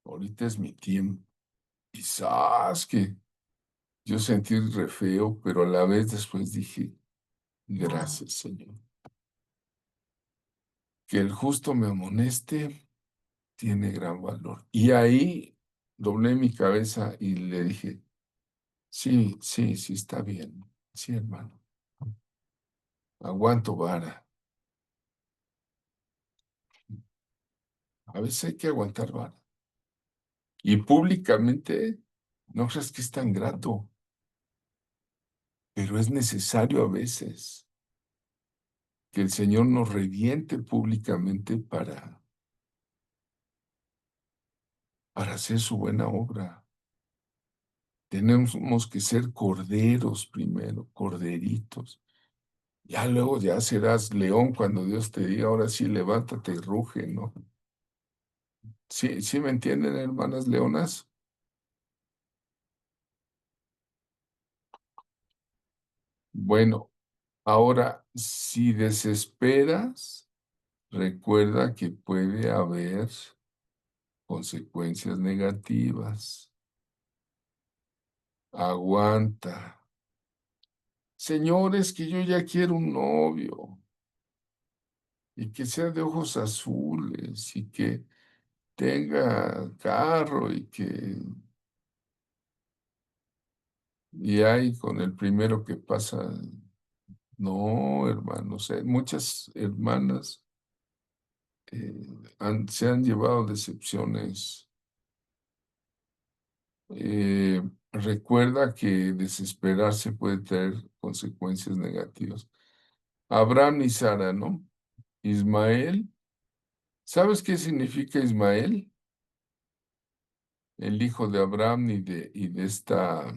A: ahorita es mi tiempo. Quizás que yo sentí re feo, pero a la vez después dije, gracias, Señor. Que el justo me amoneste tiene gran valor. Y ahí doblé mi cabeza y le dije, sí, está bien. Sí, hermano. Aguanto vara. A veces hay que aguantar vara. Y públicamente, no creas que es tan grato, pero es necesario a veces que el Señor nos reviente públicamente para hacer su buena obra. Tenemos que ser corderos primero, corderitos. Ya luego ya serás león cuando Dios te diga, ahora sí, levántate y ruge, ¿no? ¿Sí, sí me entienden, hermanas leonas? Bueno, ahora, si desesperas, recuerda que puede haber consecuencias negativas. Aguanta. Señores, que yo ya quiero un novio y que sea de ojos azules y que tenga carro y ahí con el primero que pasa. No, hermanos, muchas hermanas se han llevado decepciones. Recuerda que desesperarse puede traer consecuencias negativas. Abraham y Sara, ¿no? Ismael, ¿sabes qué significa Ismael? El hijo de Abraham y de esta,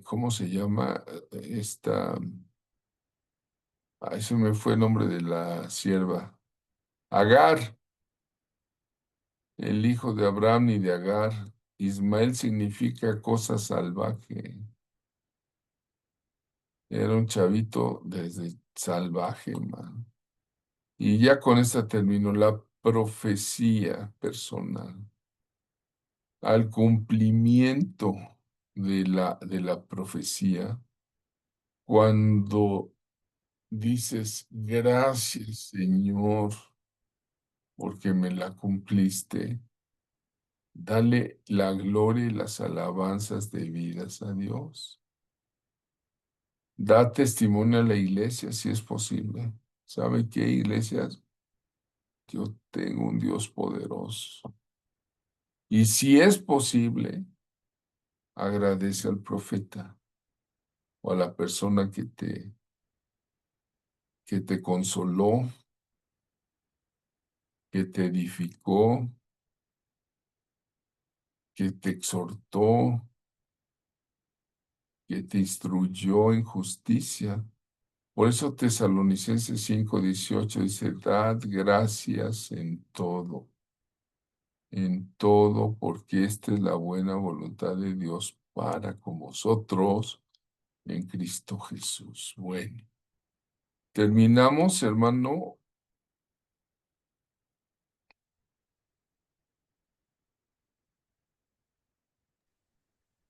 A: ¿cómo se llama? Esta, se me fue el nombre de la sierva. Agar, el hijo de Abraham y de Agar. Ismael significa cosa salvaje. Era un chavito desde salvaje, man. Y ya con esta terminó la profecía personal. Al cumplimiento de la profecía, cuando dices, gracias, Señor, porque me la cumpliste, dale la gloria y las alabanzas debidas a Dios. Da testimonio a la iglesia si es posible. ¿Sabe qué, iglesias? Yo tengo un Dios poderoso. Y si es posible, agradece al profeta o a la persona que te consoló, que te edificó, que te exhortó, que te instruyó en justicia. Por eso Tesalonicenses 5:18 dice, dad gracias en todo, porque esta es la buena voluntad de Dios para con vosotros en Cristo Jesús. Bueno, terminamos, hermano.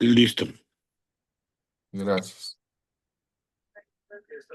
B: Listo.
A: Gracias.